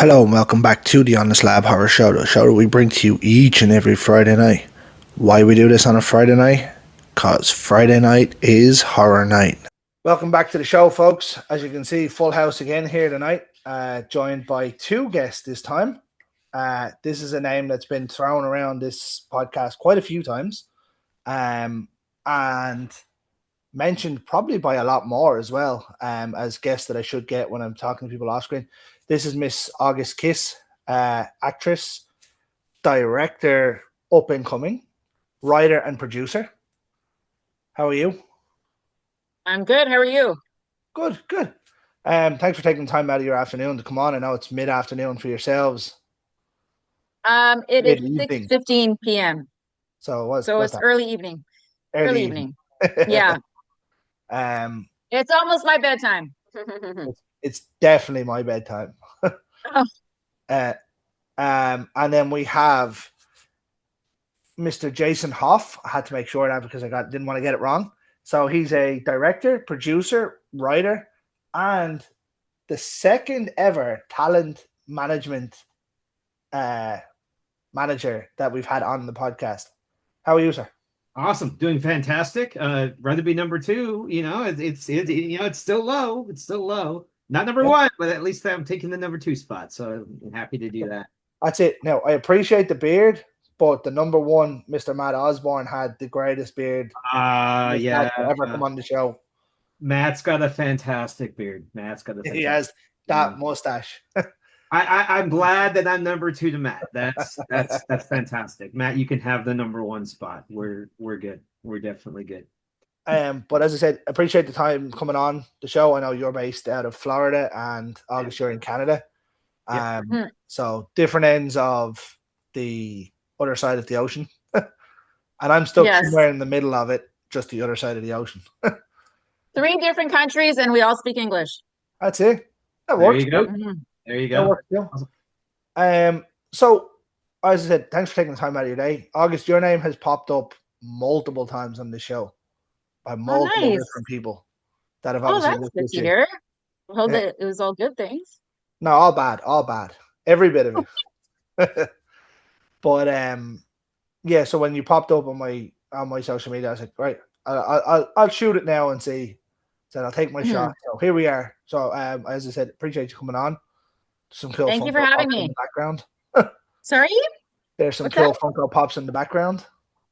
Hello and welcome back to the Honest Lab Horror Show, the show that we bring to you each and every Friday night. Why we do this on a Friday night? Because Friday night is horror night. Welcome back to the show, folks. As you can see, full house again here tonight, joined by two guests this time. This is a name that's been thrown around this podcast quite a few times, and mentioned probably by a lot more as well, as guests that I should get when I'm talking to people off screen. This is Miss August Kyss, actress, director, up and coming, writer and producer. How are you? I'm good. How are you? Good, good. Thanks for taking time out of your afternoon to come on. I know it's mid-afternoon for yourselves. It is Mid-evening. 6:15 p.m. So what's it's that? early evening. Early evening. Yeah. um, It's almost my bedtime. it's definitely my bedtime. Oh. And then we have Mr. Jason Hough. I had to make sure of that because I didn't want to get it wrong. So he's a director, producer, writer, and the second ever talent management manager that we've had on the podcast. How are you, sir? Awesome, doing fantastic. Rather be number two. It's still low. It's still low. Not number one, but at least I'm taking the number two spot. So I'm happy to do that. That's it. Now I appreciate the beard, but the number one, Mr. Matt Osborne, had the greatest beard. Yeah, ever come on the show. Matt's got a fantastic beard. He has that mustache. I'm glad that I'm number two to Matt. That's fantastic. Matt, you can have the number one spot. We're good. We're definitely good. But as I said, appreciate the time coming on the show. I know you're based out of Florida and August, you're in Canada. So different ends of the other side of the ocean. And I'm stuck somewhere in the middle of it, just the other side of the ocean. 3 different countries and we all speak English. That's it. That works. There you go. Mm-hmm. There you go. Awesome. So as I said, thanks for taking the time out of your day. August, your name has popped up multiple times on the show by multiple different people that have obviously that's good to hear. I hope that it was all good things. No, all bad. Every bit of it. But yeah, so when you popped up on my social media, I was like, right, I'll shoot it now and see. So I'll take my shot. So here we are. So as I said, appreciate you coming on. Some cool. Thank you for having me. In the background. Sorry? There's some cool Funko Pops in the background.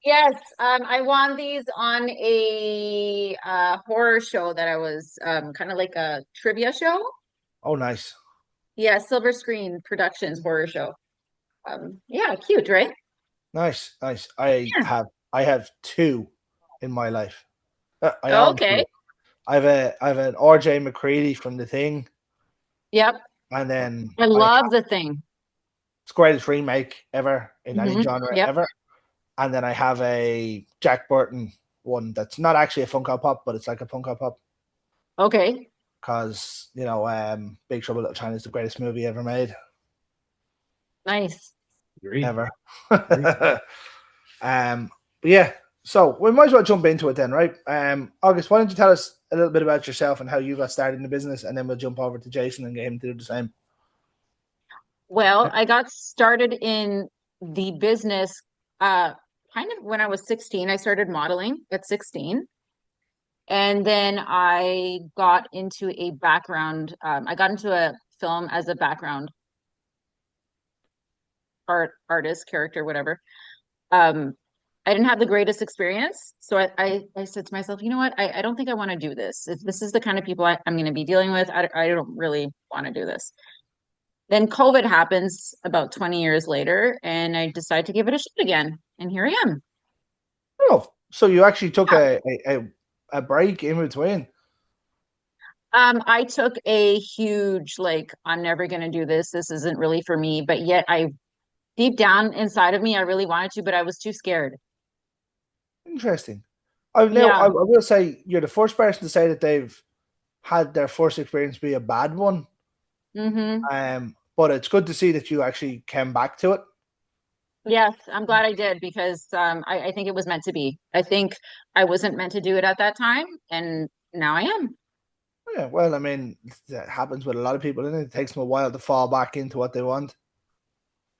Yes, I won these on a horror show that I was kind of like a trivia show. Oh, nice. Yeah, Silver Screen Productions horror show. Yeah, cute, right? Nice. I have 2 in my life. Okay. I have an RJ McCready from The Thing. Yep. And then I love The Thing. It's the greatest remake ever in any genre ever. And then I have a Jack Burton one that's not actually a Funko Pop, but it's like a Funko Pop. Okay. Because, Big Trouble in Little China is the greatest movie ever made. Nice. Ever. Yeah. So we might as well jump into it then, right? August, why don't you tell us a little bit about yourself and how you got started in the business, and then we'll jump over to Jason and get him to do the same. Well, I got started in the business kind of when I was 16. I started modeling at 16. And then I got into a background. I got into a film as a background artist, character, whatever. I didn't have the greatest experience. So I said to myself, you know what? I don't think I want to do this. If this is the kind of people I'm going to be dealing with, I don't really want to do this. Then COVID happens about 20 years later, and I decided to give it a shot again. And here I am. Oh, so you actually took a break in between? I took a huge, I'm never going to do this. This isn't really for me. But yet deep down inside of me, I really wanted to, but I was too scared. Interesting. I will say you're the first person to say that they've had their first experience be a bad one. But it's good to see that you actually came back to it. Yes, I'm glad I did because I think it was meant to be. I think I wasn't meant to do it at that time, and now I am. Yeah, well, I mean, that happens with a lot of people, and it takes them a while to fall back into what they want.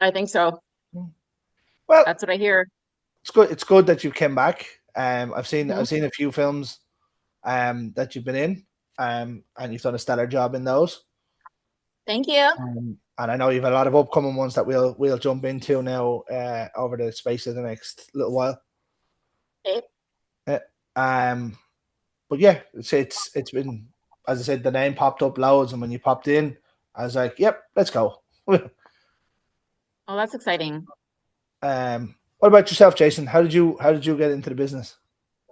I think so. Well, That's what I hear. it's good. It's good that you came back. Mhm. I've seen a few films that you've been in, and you've done a stellar job in those. Thank you. And I know you've a lot of upcoming ones that we'll jump into now over the space of the next little while. Okay. Uh, um, but yeah, it's been, as I said, the name popped up loads, and when you popped in, I was like, "Yep, let's go." Oh, that's exciting. What about yourself, Jason? How did you get into the business?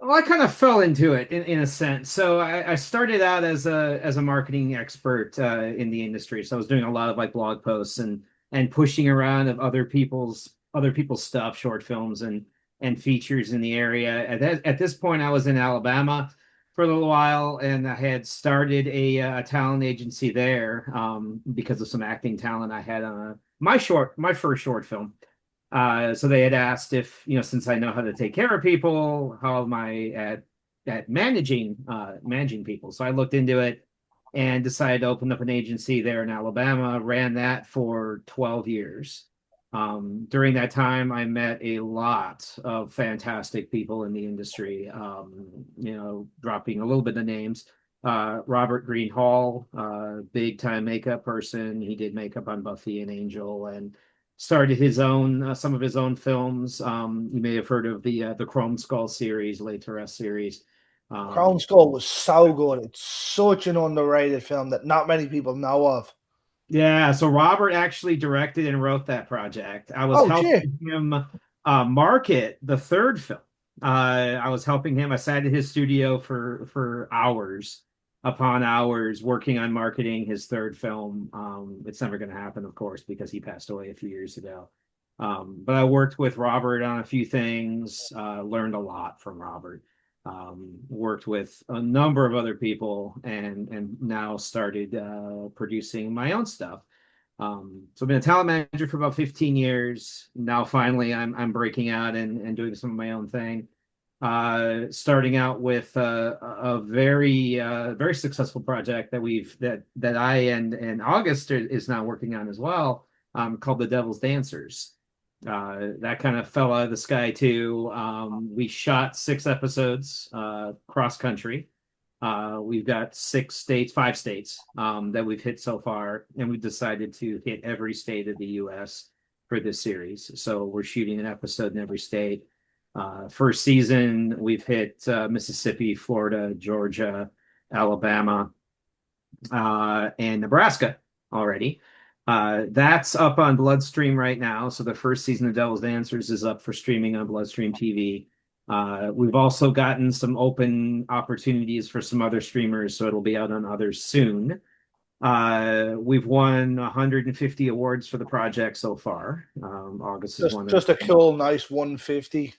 Well, I kind of fell into it in a sense. So I started out as a marketing expert in the industry. So I was doing a lot of like blog posts and pushing around of other people's stuff, short films and features in the area. At this point, I was in Alabama for a little while, and I had started a talent agency there because of some acting talent I had on my first short film. So they had asked if, since I know how to take care of people, how am I at managing people? So I looked into it and decided to open up an agency there in Alabama, ran that for 12 years. During that time, I met a lot of fantastic people in the industry, dropping a little bit of names. Robert Green Hall, big time makeup person. He did makeup on Buffy and Angel and started his own some of his own films. You may have heard of the Chrome Skull series, Les Terrestres series. Crown Skull was so good. It's such an underrated film that not many people know of. Yeah, so Robert actually directed and wrote that project. I was Oh shit! helping him market the third film. I was helping him. I sat at his studio for hours upon hours working on marketing his third film. It's never going to happen, of course, because he passed away a few years ago. But I worked with Robert on a few things, learned a lot from Robert. Worked with a number of other people and now started producing my own stuff. So I've been a talent manager for about 15 years. Now finally I'm breaking out and doing some of my own thing. Starting out with a very successful project that I and August is now working on as well, called The Devil's Dancers. That kind of fell out of the sky too. We shot 6 episodes cross country. We've got 6 states, 5 states that we've hit so far, and we've decided to hit every state of the U.S. for this series. So we're shooting an episode in every state. First season, we've hit Mississippi, Florida, Georgia, Alabama, and Nebraska already. That's up on Bloodstream right now. So the first season of Devil's Dancers is up for streaming on Bloodstream TV. We've also gotten some open opportunities for some other streamers, so it'll be out on others soon. We've won 150 awards for the project so far. August is one of Just a cool, nice 150.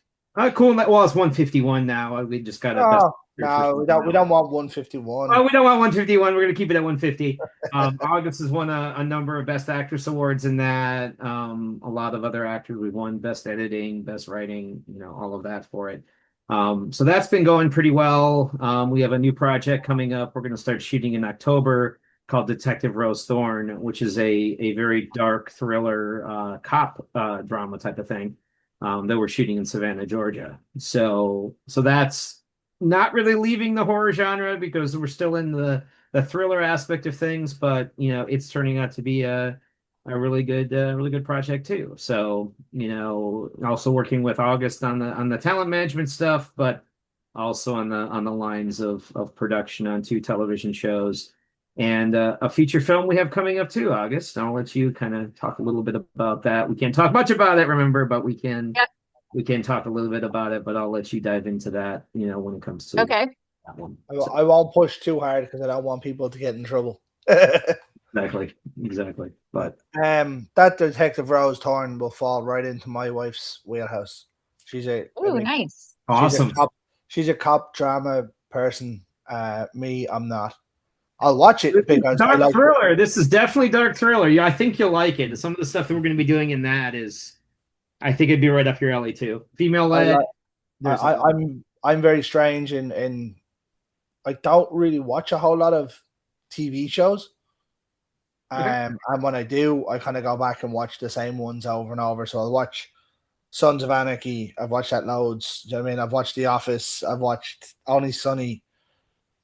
cool. Well, it's 151 now. We just got a best Oh no, we don't want 151. Oh, we don't want 151. We're going to keep it at 150. August has won a number of Best Actress awards in that. A lot of other actors. We've won Best Editing, Best Writing, all of that for it. So that's been going pretty well. We have a new project coming up. We're going to start shooting in October called Detective Rose Thorn, which is a very dark thriller cop drama type of thing that we're shooting in Savannah, Georgia. So that's not really leaving the horror genre because we're still in the thriller aspect of things, but it's turning out to be a really good project too. So also working with August on the talent management stuff, but also on the lines of production on 2 television shows and a feature film we have coming up too, August. I'll let you kind of talk a little bit about that. We can't talk much about it, remember, but we can. Yep. We can talk a little bit about it, but I'll let you dive into that, when it comes to Okay. that one. I won't push too hard because I don't want people to get in trouble. Exactly. But that Detective Rose Thorn will fall right into my wife's wheelhouse. Oh, nice. awesome. She's a cop drama person. Me, I'm not. I'll watch it because dark I like thriller. This is definitely dark thriller. Yeah, I think you'll like it. Some of the stuff that we're going to be doing in that is, I think it'd be right up your alley too. Female led. I'm very strange in I don't really watch a whole lot of TV shows. Okay. And when I do, I kind of go back and watch the same ones over and over. So I'll watch Sons of Anarchy. I've watched that loads. Do you know what I mean? I've watched The Office. I've watched Only Sunny,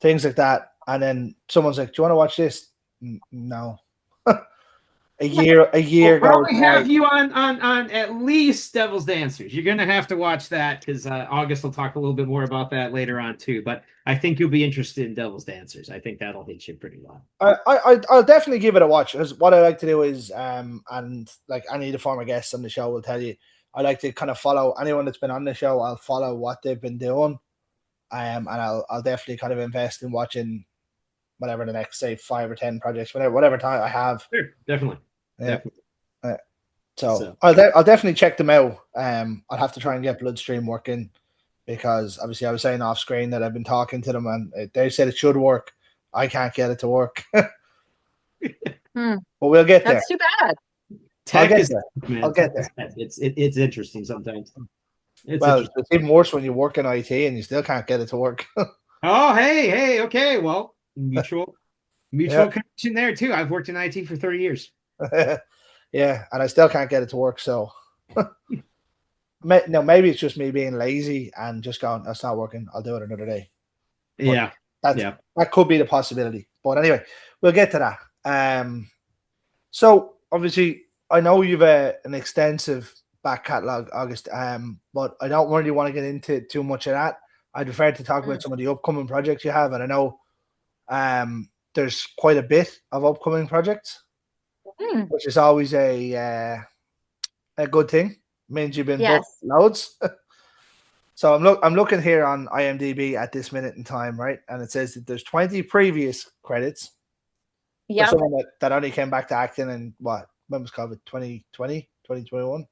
things like that. And then someone's like, "Do you want to watch this?" No. a year We'll goes probably by. have you on at least Devil's Dancers. You're gonna have to watch that because August will talk a little bit more about that later on too. But I think you'll be interested in Devil's Dancers. I think that'll hit you pretty well. I'll definitely give it a watch. Because what I like to do is, and like any of the former guests on the show will tell you, I like to kind of follow anyone that's been on the show. I'll follow what they've been doing, and I'll definitely kind of invest in watching whatever the next, say, 5 or 10 projects, whatever time I have. Sure, definitely. Yeah. Definitely. So I'll definitely check them out. I'll have to try and get Bloodstream working because obviously I was saying off screen that I've been talking to them and they said it should work. I can't get it to work. But we'll get there. That's too bad. Tech I'll get is, there. man, I'll get there. It's interesting sometimes. It's even worse when you work in IT and you still can't get it to work. Oh, hey, okay. Well, mutual Yeah. connection there too. I've worked in IT for 30 years. Yeah, and I still can't get it to work. So, no, maybe it's just me being lazy and just going, "That's not working. I'll do it another day." But that could be the possibility. But anyway, we'll get to that. So obviously, I know you've an extensive back catalogue, August. But I don't really want to get into too much of that. I'd prefer to talk about some of the upcoming projects you have, and I know there's quite a bit of upcoming projects, which is always a good thing. Means you've been booked loads. So I'm looking here on IMDb at this minute in time, right? And it says that there's 20 previous credits. Yeah. For someone that only came back to acting in when was COVID? 2020, 2021?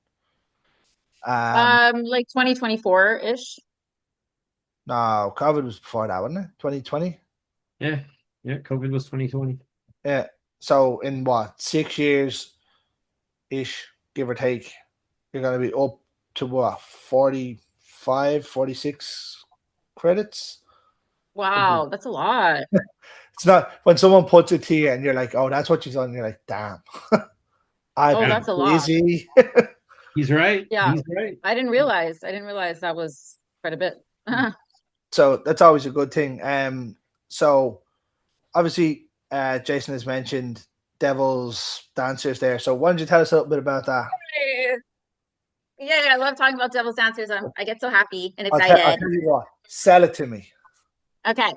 Like 2024-ish. No, COVID was before that, wasn't it? 2020? Yeah, COVID was 2020. Yeah. So in 6 years ish, give or take, you're gonna be up to 45, 46 credits. Wow, that's a lot. It's not when someone puts it to you and you're like, "Oh, that's what you've done." You're like, "Damn." That's a lot. He's right. Yeah, he's right. I didn't realize that was quite a bit. So that's always a good thing. So obviously, Jason has mentioned Devil's Dancers there. So why don't you tell us a little bit about that? Yeah, I love talking about Devil's Dancers. I get so happy and excited. I'll tell you what. Sell it to me. Okay.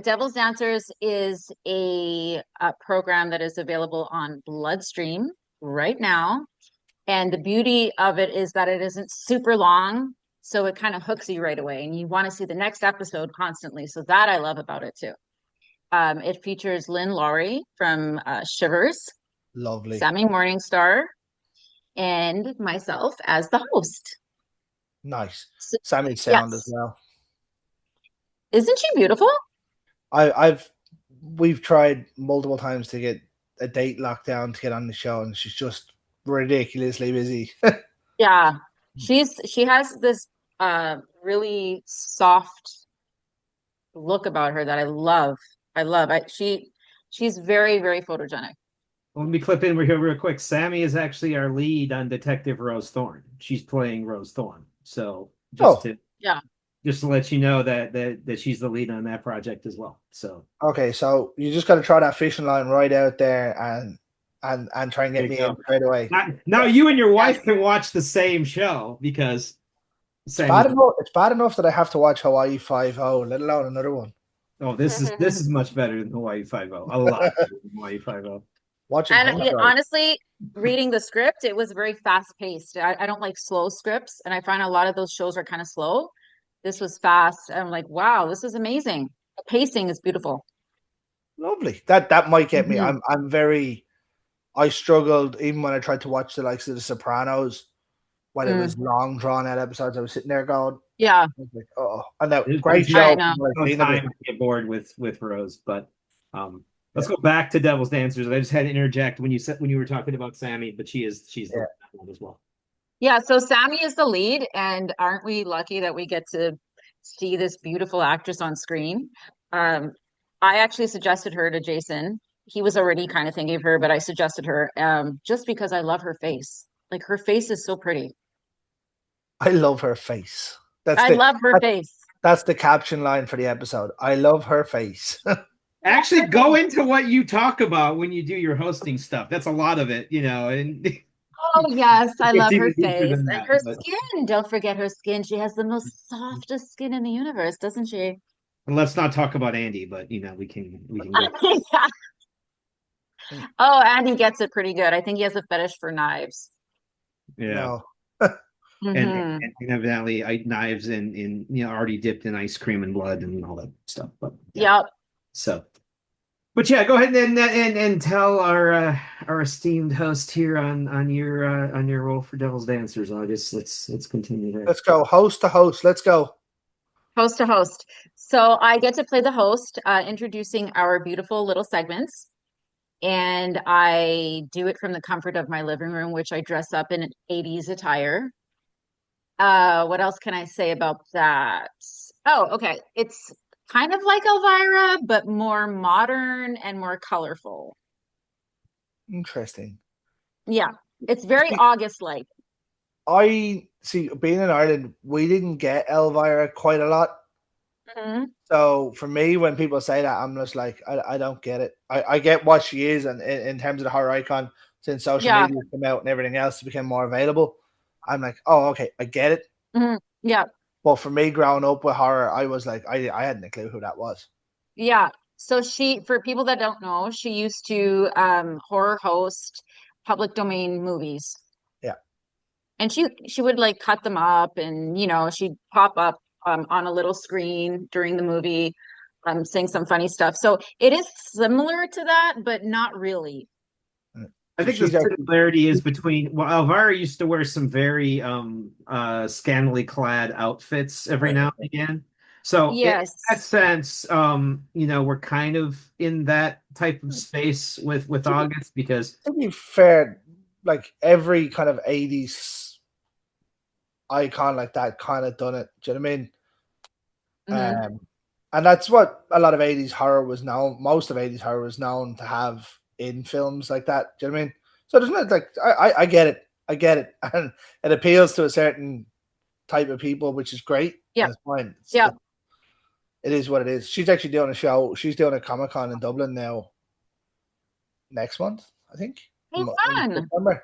Devil's Dancers is a program that is available on Bloodstream right now. And the beauty of it is that it isn't super long, so it kind of hooks you right away. And you want to see the next episode constantly. So that I love about it too. It features Lynn Laurie from Shivers. Lovely. Sammy Morningstar. And myself as the host. Nice. Sammy's sound as well. Isn't she beautiful? We've tried multiple times to get a date locked down to get on the show, and she's just ridiculously busy. Yeah. She has this really soft look about her that I love. She's very, very photogenic. Let me clip in here real quick. Sammy is actually our lead on Detective Rose Thorn. She's playing Rose Thorn. So just to let you know that she's the lead on that project as well. So okay, so you just got to throw that fishing line right out there and try and get me in right away. Now you and your wife can watch the same show because it's bad enough that I have to watch Hawaii 5-0, let alone another one. Oh, this is much better than Hawaii 5-0. A lot better than Hawaii 5-0. Honestly, reading the script, it was very fast paced. I don't like slow scripts, and I find a lot of those shows are kind of slow. This was fast. I'm like, wow, this is amazing. The pacing is beautiful. Lovely. That might get me. I struggled even when I tried to watch the likes of The Sopranos when it was long drawn out episodes. I was sitting there going, yeah, like, oh, and that great show. No time to get bored with Rose, but let's go back to Devil's Dancers. I just had to interject when you were talking about Sammy, but she's the one as well. Yeah, so Sammy is the lead, and aren't we lucky that we get to see this beautiful actress on screen? I actually suggested her to Jason. He was already kind of thinking of her, but I suggested her just because I love her face. Like her face is so pretty. I love her face. That's I the love her that, face. that's the caption line for the episode. I love her face. Actually, go into what you talk about when you do your hosting stuff. That's a lot of it, and Oh, yes, I it's love her even deeper face than and that. her But skin. Don't forget her skin. She has the most softest skin in the universe, doesn't she? and let's not talk about Andy, but we can go. Yeah. Oh, Andy gets it pretty good. I think he has a fetish for knives. Yeah. No. Hmm. And evidently knives in already dipped in ice cream and blood and all that stuff. But yeah. Yep. So but yeah, go ahead and tell our esteemed host here on your role for Devil's Dancers, August. Let's continue there. Let's go. Host to host. Let's go. Host to host. So I get to play the host, introducing our beautiful little segments. And I do it from the comfort of my living room, which I dress up in 80s attire. What else can I say about that? Oh, okay. It's kind of like Elvira, but more modern and more colorful. Interesting. Yeah, it's very See, August-like. I see. Being in Ireland, we didn't get Elvira quite a lot. Mhm. So for me, when people say that, I'm just like, I don't get it. I get what she is, and in terms of the horror icon, since social Yeah. media came out and everything else became more available, I'm like, oh, okay, I get it. Mhm. Yeah. But for me, growing up with horror, I was like, I hadn't a clue who that was. Yeah. So for people that don't know, she used to horror host public domain movies. Yeah. And she would like cut them up and she'd pop up on a little screen during the movie, saying some funny stuff. So it is similar to that, but not really. I So think the she's actually, similarity is between Elvira used to wear some very scantily clad outfits every now and again. So in that Yes. sense, we're kind of in that type of space with to be, August because to be fair, like every kind of 80s icon like that kind of done it. Do you know what I mean? Hmm. And that's what a lot of 80s horror was known, most of 80s horror was known to have in films like that. Do you know what I mean? So there's not like, I get it. I get it. And it appeals to a certain type of people, which is great. Yeah. That's fine. Yeah. It is what it is. She's actually doing a show. She's doing a Comic Con in Dublin now next month, I think, Oh, in fun. September.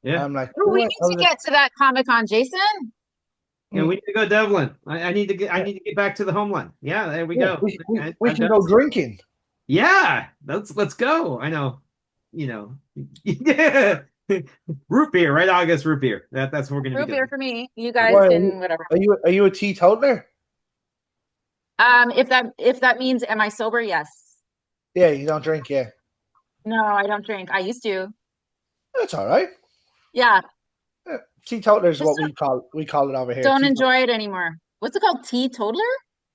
yeah. I'm like, Oh, we oh, need to get to that Comic-Con, Jason. Yeah, we need to go Devlin. I need to get back to the homeland. Yeah, there we yeah, go. we I've can done go drinking. Yeah, let's go. I know, you know, yeah. Root beer, right? August root beer. That's what we're gonna be Root beer doing. for me. You guys Why can whatever. are you a teetotaler? If that means am I sober? Yes. Yeah, you don't drink. Yeah, No, I don't drink. I used to. that's all right. Yeah. Yeah. Teetotaler is Just what we call it over here. don't Teetotaler. enjoy it anymore. What's it called? Teetotaler?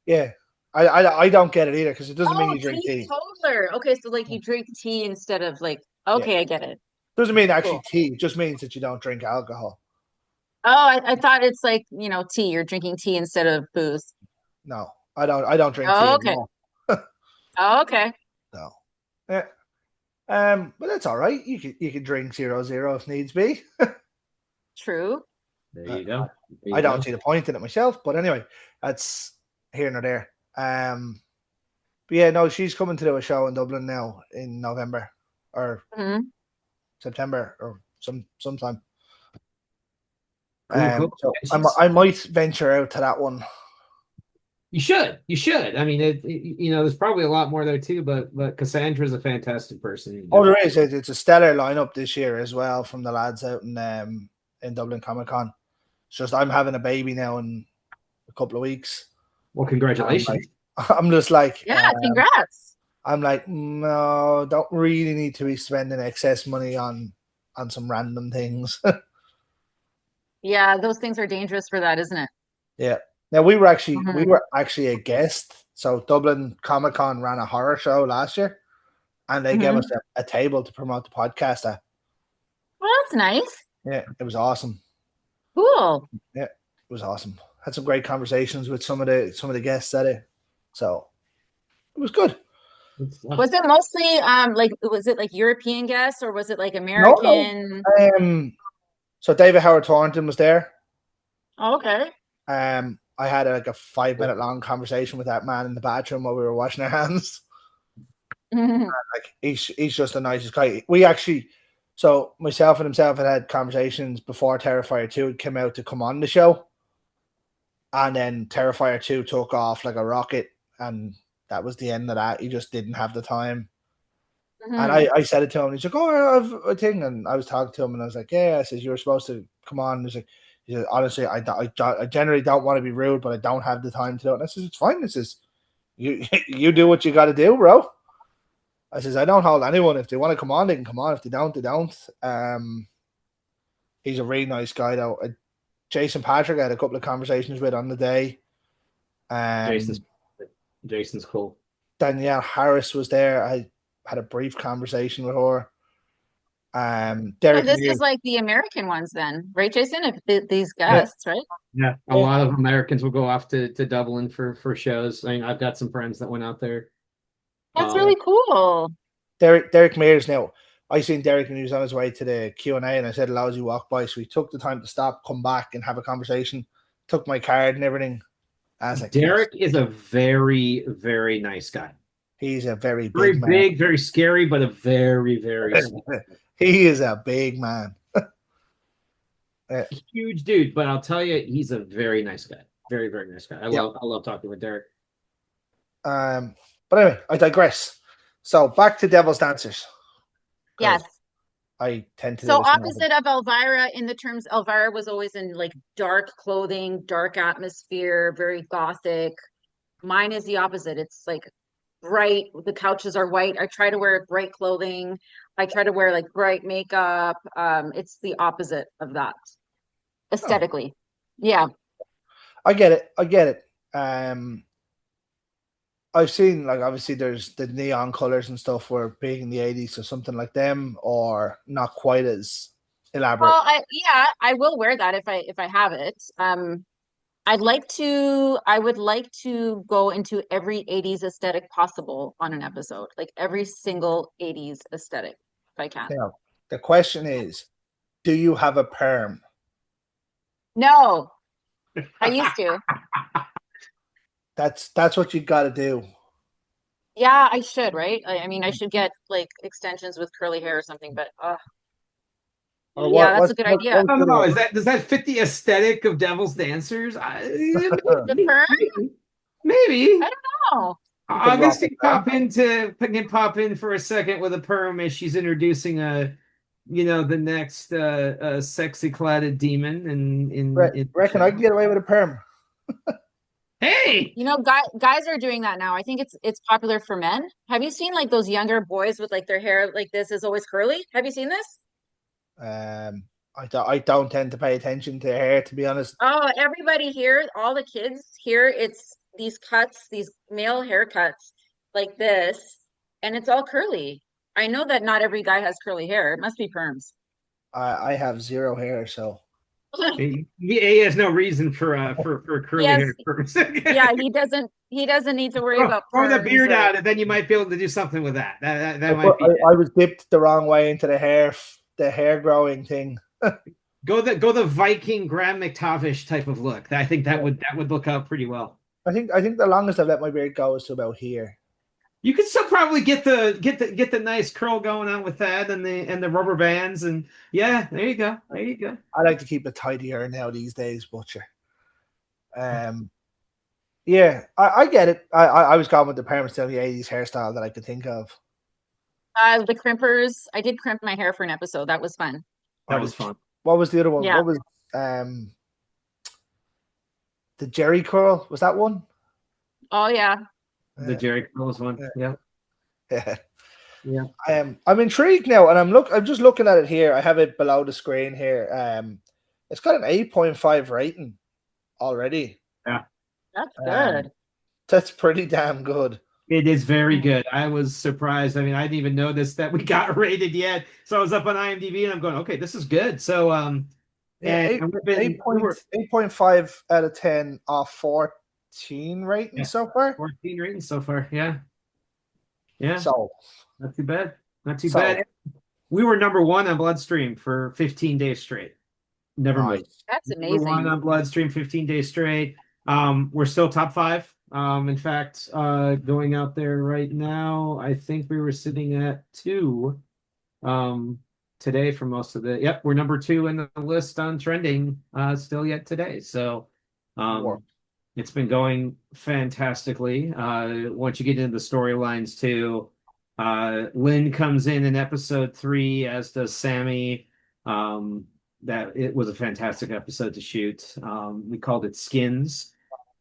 Yeah, I don't get it either because it doesn't mean Oh, you drink tea. teetotaler. Okay, so like you drink tea instead of like, Yeah, okay, I get it. doesn't mean Cool. actually tea. It just means that you don't drink alcohol. Oh, I thought it's like, tea. You're drinking tea instead of booze. No, I don't drink tea Oh, at okay. all. Oh, okay. No. Yeah. But that's all right. You can drink 0-0 if needs be. True. There you go. There I you don't go. see the point in it myself, but anyway, that's here nor there. But yeah, no, she's coming to do a show in Dublin now in November or Hmm. September or sometime. Cool. So Yeah, I might venture out to that one. you should. You should. I mean, there's probably a lot more there too, but Cassandra's a fantastic person. Oh, there is. It's a stellar lineup this year as well from the lads out in Dublin Comic Con. It's just I'm having a baby now in a couple of weeks. Well, I'm congratulations. I'm just like, Yeah, congrats. I'm like, no, don't really need to be spending excess money on some random things. Yeah, those things are dangerous for that, isn't it? Yeah. Now we were Mhm. actually a guest. So Dublin Comic Con ran a horror show last year, and they gave Mhm. us a table to promote the podcast at. Well, that's nice. Yeah, it was awesome. Cool. Yeah, it was awesome. Had some great conversations with some of the guests at it. So it was good. Was it mostly like was it like European guests or was it like No, no. American? So David Howard Thornton was there. Oh, okay. I had like a 5 minute long conversation with that man in the bathroom while we were washing our hands. Like he's just the nicest guy. We actually, so myself and himself had conversations before Terrifier 2 came out to come on the show, and then Terrifier 2 took off like a rocket, and that was the end of that. He just didn't have the time. And I said it to him. He's like, "Oh, I have a thing." And I was talking to him, and I was like, "Yeah." I said, "You were supposed to come on." And he said, "Honestly, I generally don't want to be rude, but I don't have the time to do it." And I said, "It's fine." This is you you do what you got to do, bro. I says, "I don't hold anyone. If they want to come on, they can come on. If they don't, they don't." He's a really nice guy, though. Jason Patrick, I had a couple of conversations with on the day. Jason's cool. Danielle Harris was there. I had a brief conversation with her. So Derek this Mears. is like the American ones then, right, Jason? If these guests, right? Yeah, a lot of Americans will go off to Dublin for shows. I mean, I've got some friends that went out there. That's really cool. Derek Mears. Now, I seen Derek when he was on his way to the Q&A, and I said, "Hello," as he walked by. So he took the time to stop, come back, and have a conversation. Took my card and everything. I was like, Derek is a very, very nice guy. He's a very Very big man. big, very scary, but a very, very He is a big man. huge dude. But I'll tell you, he's a very nice guy. Very, very nice guy. I love talking with Derek. But anyway, I digress. So back to Devil's Dancers. Yes. I tend to. So opposite of Elvira in the terms, Elvira was always in like dark clothing, dark atmosphere, very gothic. Mine is the opposite. It's like bright. The couches are white. I try to wear bright clothing. I try to wear like bright makeup. It's the opposite of that aesthetically. Yeah. I get it. I've seen, like, obviously there's the neon colors and stuff were big in the 80s, so something like them, or not quite as elaborate. Well, I will wear that if I have it. I would like to go into every 80s aesthetic possible on an episode, like every single 80s aesthetic, if I can. Now, the question is, do you have a perm? No, I used to. That's what you got to do. Yeah, I should, right? I mean, I should get like extensions with curly hair or something, but yeah, that's a good idea. I don't know. Does that fit the aesthetic of Devil's Dancers? The perm? Maybe. I don't know. August can pop in for a second with a perm as she's introducing the next sexy cladded demon. Reckon I can get away with a perm. Hey, guys are doing that now. I think it's popular for men. Have you seen like those younger boys with like their hair like this is always curly? Have you seen this? I don't tend to pay attention to hair, to be honest. Oh, everybody here, all the kids here, it's these cuts, these male haircuts like this, and it's all curly. I know that not every guy has curly hair. It must be perms. I have zero hair, so he has no reason for curly hair. Yeah, he doesn't need to worry about throw the beard out, and then you might be able to do something with that. That might be. I was dipped the wrong way into the hair growing thing. Go the Viking Graham McTavish type of look. I think that would look out pretty well. I think the longest I've let my beard go is to about here. You could still probably get the nice curl going on with that and the rubber bands, and yeah, there you go. I like to keep it tidier now these days, butcher. Yeah, I get it. I was going with the perm, still the 80s hairstyle that I could think of. The crimpers. I did crimp my hair for an episode. That was fun. That was fun. What was the other one? Yeah. What was the Jerry curl? Was that one? Oh yeah. The Jerry curls one. Yeah. Yeah. I'm intrigued now, and I'm just looking at it here. I have it below the screen here. It's got an 8.5 rating already. Yeah. That's good. That's pretty damn good. It is very good. I was surprised. I mean, I didn't even notice that we got rated yet. So I was up on IMDb and I'm going, okay, this is good. So 8.5 out of 10 off 14 ratings so far. 14 ratings so far, yeah. Yeah, So, not too bad. Not too so bad. We were number one on Bloodstream for 15 days straight. Never moved. nice. That's Number one amazing. on Bloodstream, 15 days straight. We're still top five. In fact, going out there right now, I think we were sitting at two today for most of the. Yep, we're number two in the list on trending still yet today. So Work. um, it's been going fantastically. Once you get into the storylines too, Lynn comes in episode three, as does Sammy. That it was a fantastic episode to shoot. We called it Skins.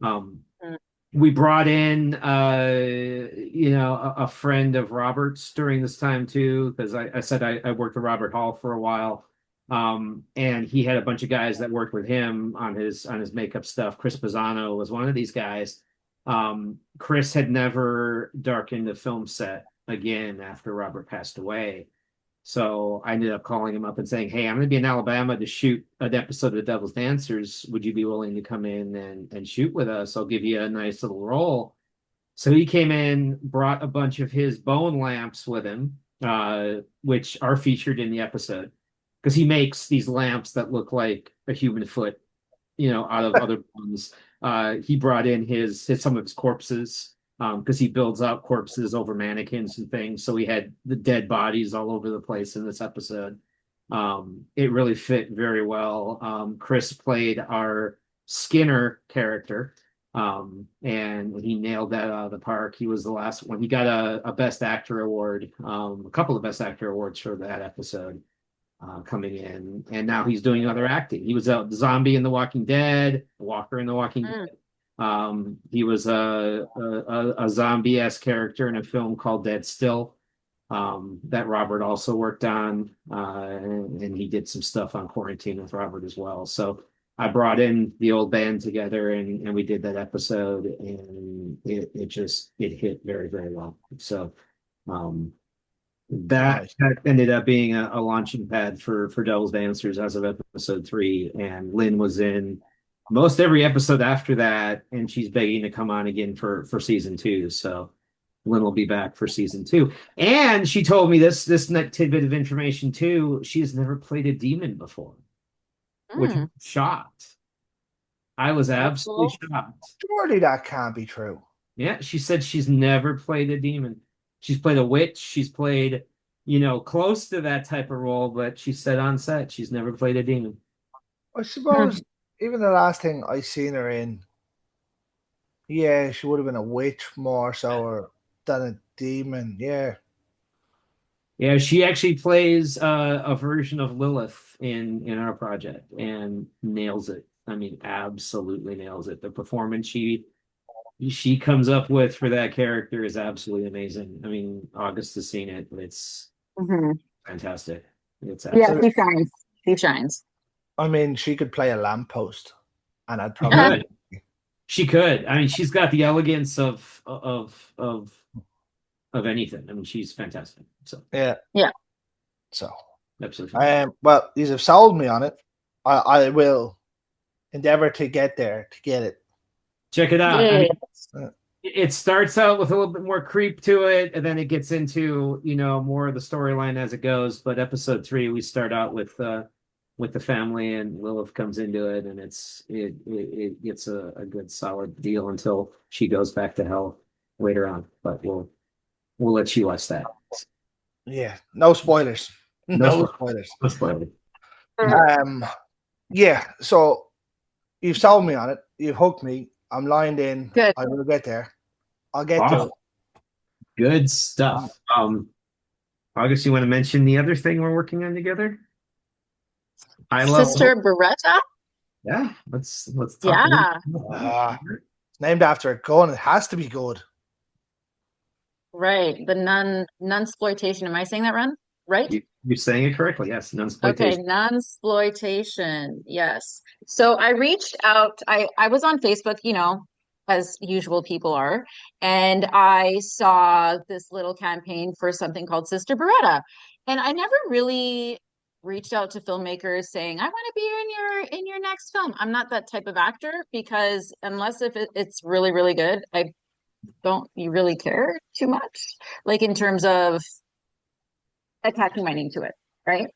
Um, Mm. we brought in a friend of Robert's during this time too, because I said I worked with Robert Hall for a while. And he had a bunch of guys that worked with him on his makeup stuff. Chris Pisano was one of these guys. Chris had never darkened a film set again after Robert passed away. So I ended up calling him up and saying, "Hey, I'm going to be in Alabama to shoot an episode of The Devil's Dancers. Would you be willing to come in and shoot with us? I'll give you a nice little role." So he came in, brought a bunch of his bone lamps with him, which are featured in the episode, because he makes these lamps that look like a human foot, out of other bones. He brought in his some of his corpses, because he builds out corpses over mannequins and things. So we had the dead bodies all over the place in this episode. It really fit very well. Chris played our Skinner character, and he nailed that out of the park. He was the last one. He got a Best Actor award, a couple of Best Actor awards for that episode. Coming in, and now he's doing other acting. He was a zombie in The Walking Dead, Walker in The Walking Mm. Dead. He was a zombie-esque character in a film called Dead Still, that Robert also worked on, and he did some stuff on Quarantine with Robert as well. So I brought in the old band together, and we did that episode, and it hit very, very well. So um, that Nice. ended up being a launching pad for Devil's Dancers as of episode three, and Lynn was in most every episode after that, and she's begging to come on again for season two. So Lynn will be back for season two, and she told me this tidbit of information too. She has never played a demon before, which I'm Mm. shocked. I was That's absolutely cool. shocked. Surely that can't be true. Yeah, she said she's never played a demon. She's played a witch. She's played, close to that type of role, but she said on set she's never played a demon. I Mm. suppose even the last thing I seen her in, yeah, she would have been a witch more so or than a demon. Yeah. Yeah, she actually plays a version of Lilith in our project and nails it. I mean, absolutely nails it. The performance she comes up with for that character is absolutely amazing. I mean, August has seen it, but it's Mhm. fantastic. It's Yeah, So, absolutely. she shines. She shines. I mean, she could play a lamppost, and I'd She probably could. She could. I mean, she's got the elegance of anything. I mean, she's fantastic. So yeah. Yeah. So, absolutely fantastic. well, you have sold me on it. I will endeavor to get there to get it. Check it out. I Yay. mean, it starts out with a little bit more creep to it, and then it gets into more of the storyline as it goes. But episode three, we start out with the family, and Lilith comes into it, and it gets a good solid deal until she goes back to hell later on. But we'll let you watch that. Yeah, no spoilers. No No spoilers. spoilers. No spoilers. Um, yeah. So you've sold me on it. You've hooked me. I'm lined in. Good. I will get there. I'll get to Awesome. it. Good stuff. August, you want to mention the other thing we're working on together? High level. Sister Beretta? Yeah, let's talk a little Yeah. bit about It's named after a gun. It has to be good. Right. The nunsploitation. Am I saying that right? you're saying it correctly. Yes, Okay, nunsploitation. nunsploitation. Yes. So I reached out. I was on Facebook, as usual people are, and I saw this little campaign for something called Sister Beretta. And I never really reached out to filmmakers saying, I want to be in your next film. I'm not that type of actor because unless if it's really, really good, don't you really care too much, like in terms of attaching my name to it, right?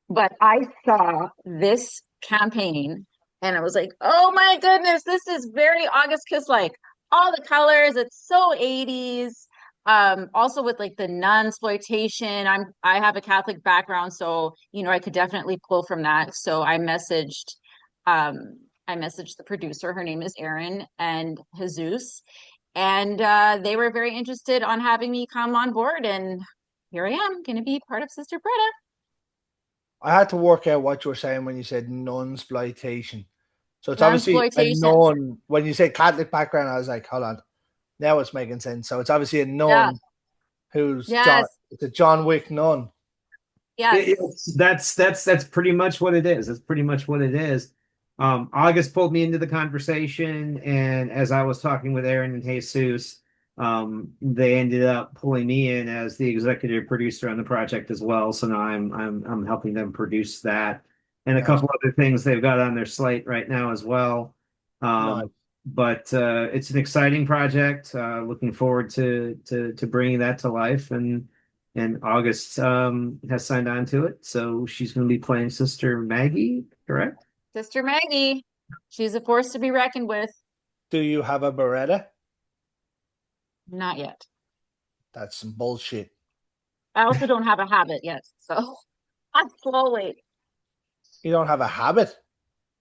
But I saw this campaign and I was like, oh my goodness, this is very August Kiss like. All the colors, it's so 80s. Also with like the nun-sploitation. I have a Catholic background, so I could definitely pull from that. So I messaged the producer. Her name is Erin and Jesus. And they were very interested on having me come on board. And here I am, going to be part of Sister Bretta. I had to work out what you were saying when you said non-sploitation. So it's obviously a Non-sploitation. nun. When you say Catholic background, I was like, hold on. Now it's making sense. So it's obviously a Yeah. nun who's John. Yes. It's a John Wick nun. Yes. That's pretty much what it is. That's pretty much what it is. August pulled me into the conversation, and as I was talking with Aaron and Jesus, they ended up pulling me in as the executive producer on the project as well. So now I'm helping them produce that and a Nice. couple other things they've got on their slate right now as well. Nice. But it's an exciting project. Looking forward to bringing that to life, and August has signed on to it, so she's going to be playing Sister Maggie, correct? Sister Maggie. She's a force to be reckoned with. Do you have a Beretta? Not yet. That's some bullshit. I also don't have a habit yet, so I'm slowly. You don't have a habit?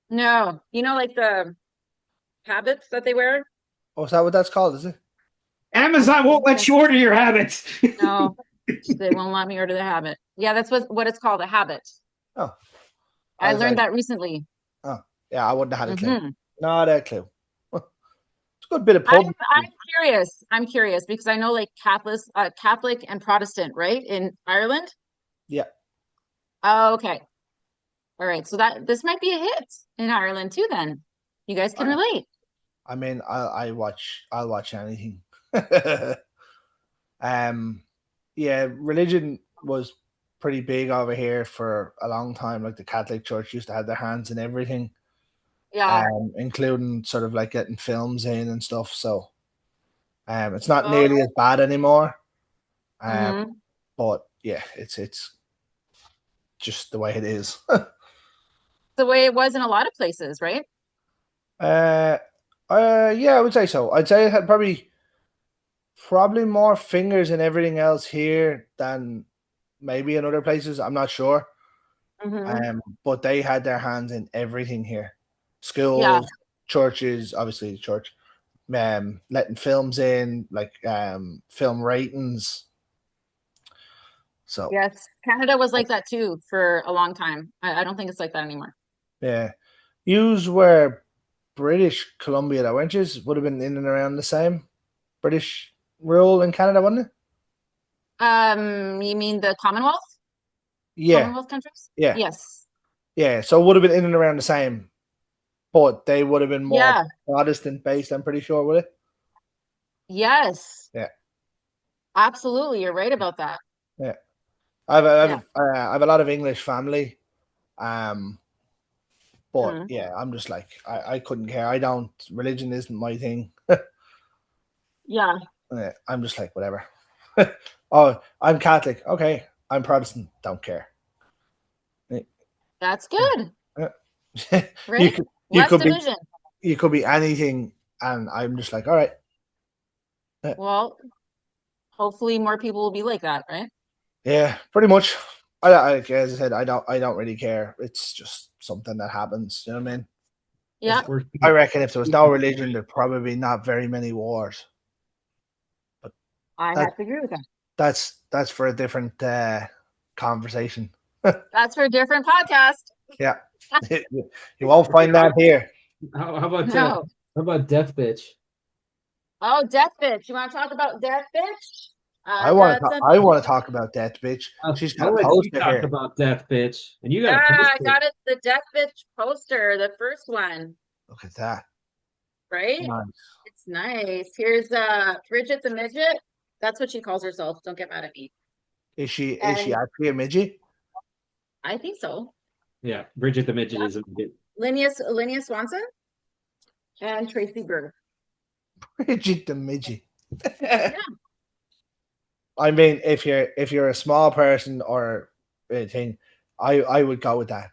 No, like the habits that they wear? Oh, is that what that's called? Is it? Amazon won't let you order your habits. No, they won't let me order the habit. Yeah, that's what it's called, a habit. Oh, I was learned like, that recently. oh, yeah, I wouldn't have had a clue. Mhm. Not a clue. It's a good bit of I'm pub. I'm curious. I'm curious because I know like Catholic and Protestant, right? In Ireland? Yeah. Oh, okay. All right. So this might be a hit in Ireland too then. You guys can relate. I mean, I'll watch anything. Yeah, religion was pretty big over here for a long time. Like the Catholic Church used to have their hands in everything, Yeah. including sort of like getting films in and stuff. So, it's not Oh, nearly as bad anymore. mhm. But yeah, it's just the way it is. The way it was in a lot of places, right? uh, yeah, I would say so. I'd say it had probably more fingers in everything else here than maybe in other places. I'm not sure. Hmm. But they had their hands in everything here. Yeah. Schools, churches, obviously the church, letting films in, like film ratings. So Yes. Canada was like that too for a long time. I don't think it's like that anymore. yeah. Yous were British Columbia though, weren't yous? Would have been in and around the same. British rule in Canada, wasn't it? You mean the Commonwealth? Yeah, Commonwealth countries? yeah, Yes. yeah. So it would have been in and around the same, but they would have been more Yeah. Protestant based, I'm pretty sure, would it? Yes. Yeah, Absolutely. You're right about that. yeah. I've Yeah. I've a lot of English family. Um, but Mhm. yeah, I'm just like I couldn't care. I don't religion isn't my thing. Yeah. I'm just like whatever. Oh, I'm Catholic. Okay. I'm Protestant. Don't care. That's good, you right? could you Less could be division. you could be anything, and I'm just like, all right. Well, hopefully more people will be like that, right? Yeah, pretty much. As I said, I don't really care. It's just something that happens. You know what I mean? Yeah. I reckon if there was no religion, there'd probably not very many wars. But I that have to agree with that. that's for a different conversation. That's for a different podcast. Yeah, you won't find that here. No. How about Death Bitch? Oh, Death Bitch. You want to talk about Death Bitch? I I've want to got talk. something I to want to say. talk about that bitch. She's got I'll a let you poster talk here. about Death Bitch, and you got a Yeah, I poster. got it. The Death Bitch poster, the first one, Look at that. right? Nice. It's nice. Here's Bridget the Midget. That's what she calls herself. Don't get mad at me. Is she And actually a midget? I think so. Yeah, Bridget the Midget Yeah. is a midget. Linnea Swanson and Tracy Berg. Bridget the midget. I mean, if you're a small person or anything, I would go with that.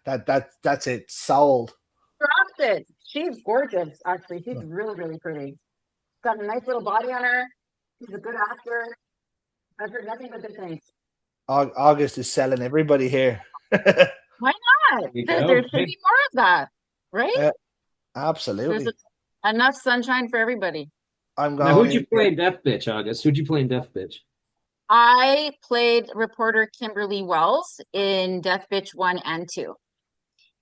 That's it. Sold. Dropped it. She's gorgeous, actually. She's really, really pretty. Got a nice little body on her. She's a good actor. I've heard nothing but good things. August is selling everybody here. Why not? you There go. should be more of that, right? Yeah, There's absolutely. enough sunshine for everybody. I'm Now, going who'd you into play in Death Bitch, August? Who'd you play in Death Bitch? I played reporter Kimberly Wells in Death Bitch 1 and 2.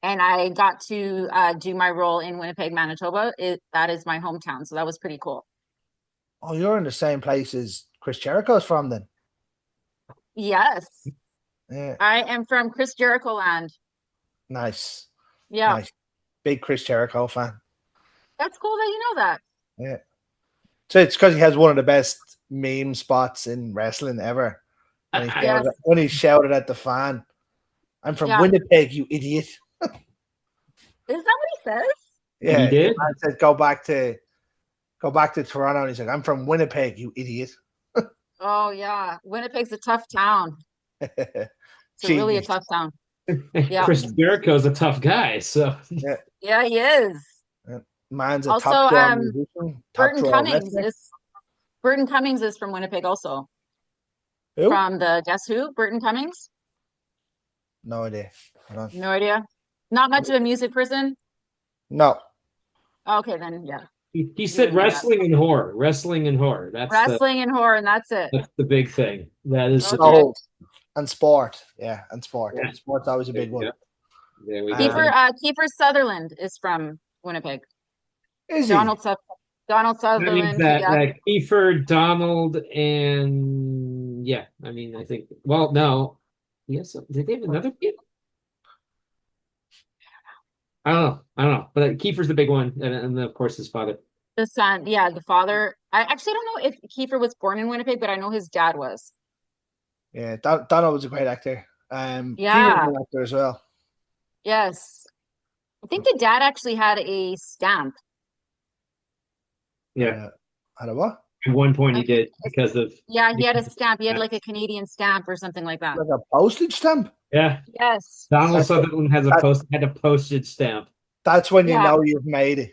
And I got to do my role in Winnipeg, Manitoba. That is my hometown. So that was pretty cool. Oh, you're in the same place as Chris Jericho's from then. Yes. Yeah. I am from Chris Jericho land. Nice. Yeah. Nice. Big Chris Jericho fan. That's cool that you know that. Yeah. So it's because he has one of the best meme spots in wrestling ever. Yes. When he shouted at the fan, "I'm from Winnipeg, you idiot." Is that what he says? Yeah. He did? I said, go back to Toronto. And he's like, "I'm from Winnipeg, you idiot." Oh yeah. Winnipeg's a tough town. It's really a tough town. Yeah. Chris Jericho's a tough guy, so Yeah, he is. Man's a Also, top draw musician. Burton Cummings is from Winnipeg also. Who? From the Guess Who? Burton Cummings? No idea. No idea. Not much of a music person? No. Okay, then yeah. he said wrestling and horror. Wrestling and horror. Wrestling and horror, and that's it. That's the big thing. That is Okay. And sport. Yeah, and sport. Yeah. Sport's always a big one. There we go. Kiefer Sutherland is from Winnipeg. Is Donald he? Sutherland. That means that Kiefer, Donald, and yeah, I mean, I think. Well, no, yes. Did they have another kid? I don't know. But Kiefer's the big one, and of course his father. The son, yeah, the father. I actually don't know if Kiefer was born in Winnipeg, but I know his dad was. Yeah, Donald was a great actor. Yeah. Kiefer was an actor as well. Yes. I think the dad actually had a stamp. Yeah. Had a what? At one point he did because of. Yeah, he had a stamp. He had like a Canadian stamp or something like that. Like a postage stamp? Yeah. Yes. Donald Sutherland had a postage stamp. That's when you know you've made it.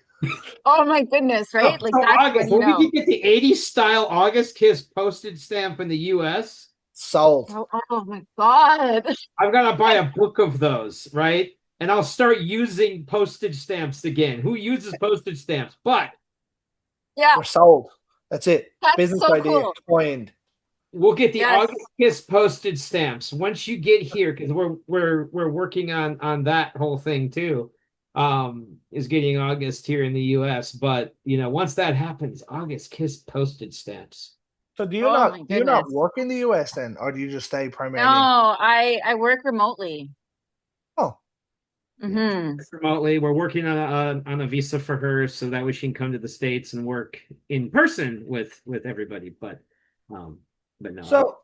Oh my goodness, right? Oh, like so that's August, when we could get the 80s style August Kyss postage stamp in the US. Sold. Oh my God. I've got to buy a book of those, right? And I'll start using postage stamps again. Who uses postage stamps? But yeah, we're sold. That's it. That's Business so idea cool. coined. We'll get the August Kyss postage stamps once you get here, because we're working on that whole thing too. Is getting August here in the US. But once that happens, August Kyss postage stamps. So do you not work in the US then, or do you just stay primarily? No, I work remotely. Oh. Mm-hmm. Remotely, we're working on a visa for her so that way she can come to the States and work in person with everybody. But no. So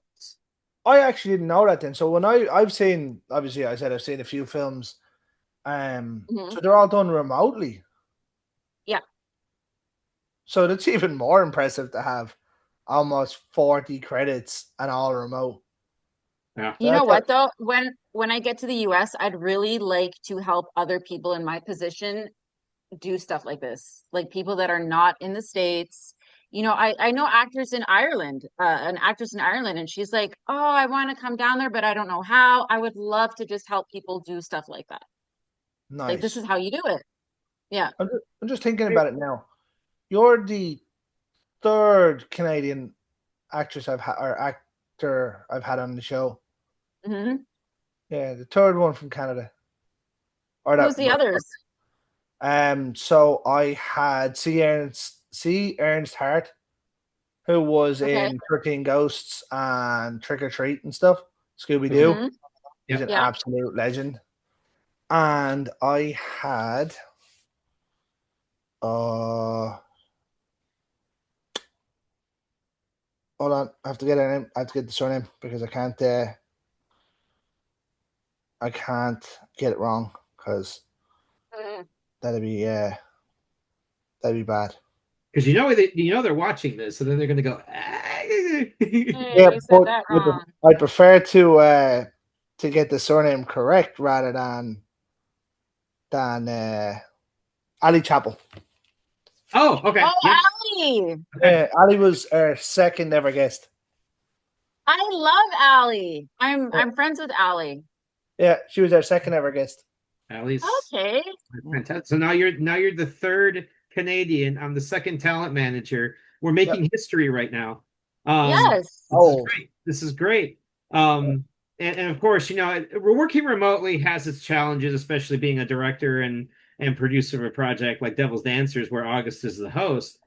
I actually didn't know that then. So when I've seen, obviously I said I've seen a few films, so they're all done remotely. Yeah. So that's even more impressive to have almost 40 credits and all remote. Yeah. You know what though? When I get to the US, I'd really like to help other people in my position do stuff like this. Like people that are not in the States. I know actors in Ireland, an actress in Ireland, and she's like, "Oh, I want to come down there, but I don't know how." I would love to just help people do stuff like that. Nice. Like this is how you do it. Yeah. I'm just thinking about it now. You're the third Canadian actress actor I've had on the show. Mm-hmm. Yeah, the third one from Canada. Who's the others? So I had C. Ernst Hart, who was in 13 Ghosts and Trick or Treat and stuff. Scooby Doo. Mm-hmm. He's an absolute legend. And I had hold on, I have to get her name. I have to get the surname because I can't get it wrong because that'd be bad. because they're watching this, and then they're going to go. "Ah." Yeah, Hey, you said but that wrong. I prefer to get the surname correct rather than Ali Chapel. Oh, okay, Oh, yeah, Allie. okay. Yeah, Ali was our second ever guest. I love Allie. Yeah, I'm friends with Allie. yeah, she was our second ever guest. Ali's Okay. fantastic. So now you're the third Canadian. I'm the second talent manager. We're Yep. making history right now. Um, Yes. this is Oh, great. This is great. And of course, working remotely has its challenges, especially being a director and producer of a project like Devil's Dancers, where August is the host.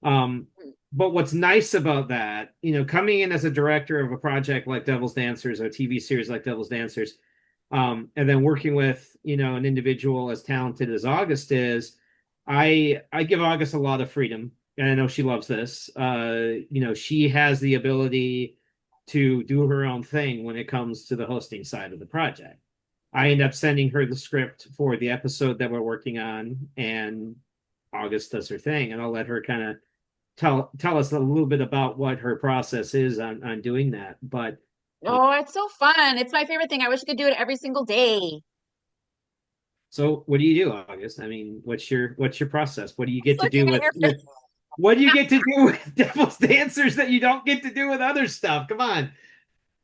Um, but what's nice about that, coming in as a director of a project like Devil's Dancers or a TV series like Devil's Dancers, and then working with an individual as talented as August is, I give August a lot of freedom, and I know she loves this. She has the ability to do her own thing when it comes to the hosting side of the project. I end up sending her the script for the episode that we're working on, and August does her thing, and I'll let her kind of tell us a little bit about what her process is on doing that. But Oh, it's so fun. It's my favorite thing. I wish I could do it every single day. so what do you do, August? I mean, what's your process? What do you It's get to do looking at with your with face. what do you get to do with Devil's Dancers that you don't get to do with other stuff? Come on.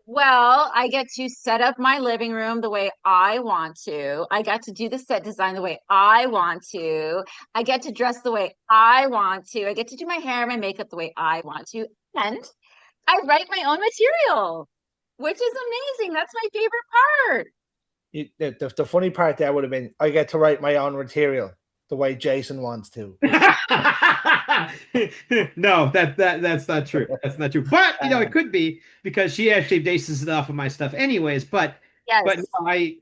Well, I get to set up my living room the way I want to. I got to do the set design the way I want to. I get to dress the way I want to. I get to do my hair and my makeup the way I want to. And I write my own material, which is amazing. That's my favorite part. the funny part there would have been I get to write my own material the way Jason wants to. No, that's not true. That's not true. But it Um, could be because she actually bases it off of my stuff anyways. But no, Yes.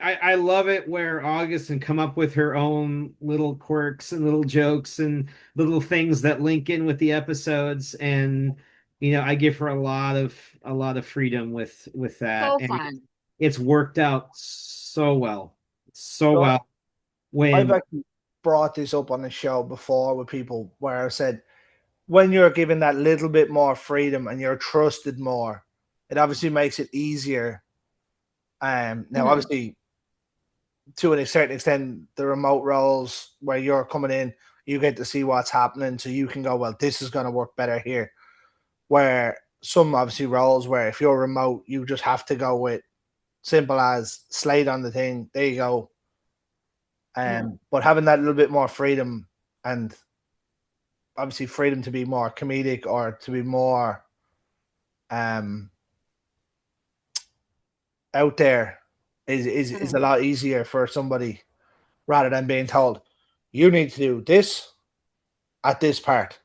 I love it where August can come up with her own little quirks and little jokes and little things that link in with the episodes. And I give her a lot of freedom with that. So And fun. it's worked out so well. So so well I've when actually brought this up on the show before with people where I said when you're given that little bit more freedom and you're trusted more, it obviously makes it easier. Now Mhm. obviously to a certain extent, the remote roles where you're coming in, you get to see what's happening, so you can go, well, this is going to work better here. Where some obviously roles where if you're remote, you just have to go with simple as slate on the thing. There you go. Mhm. But having that little bit more freedom and obviously freedom to be more comedic or to be more um out there is a Mhm. lot easier for somebody rather than being told you need to do this at this part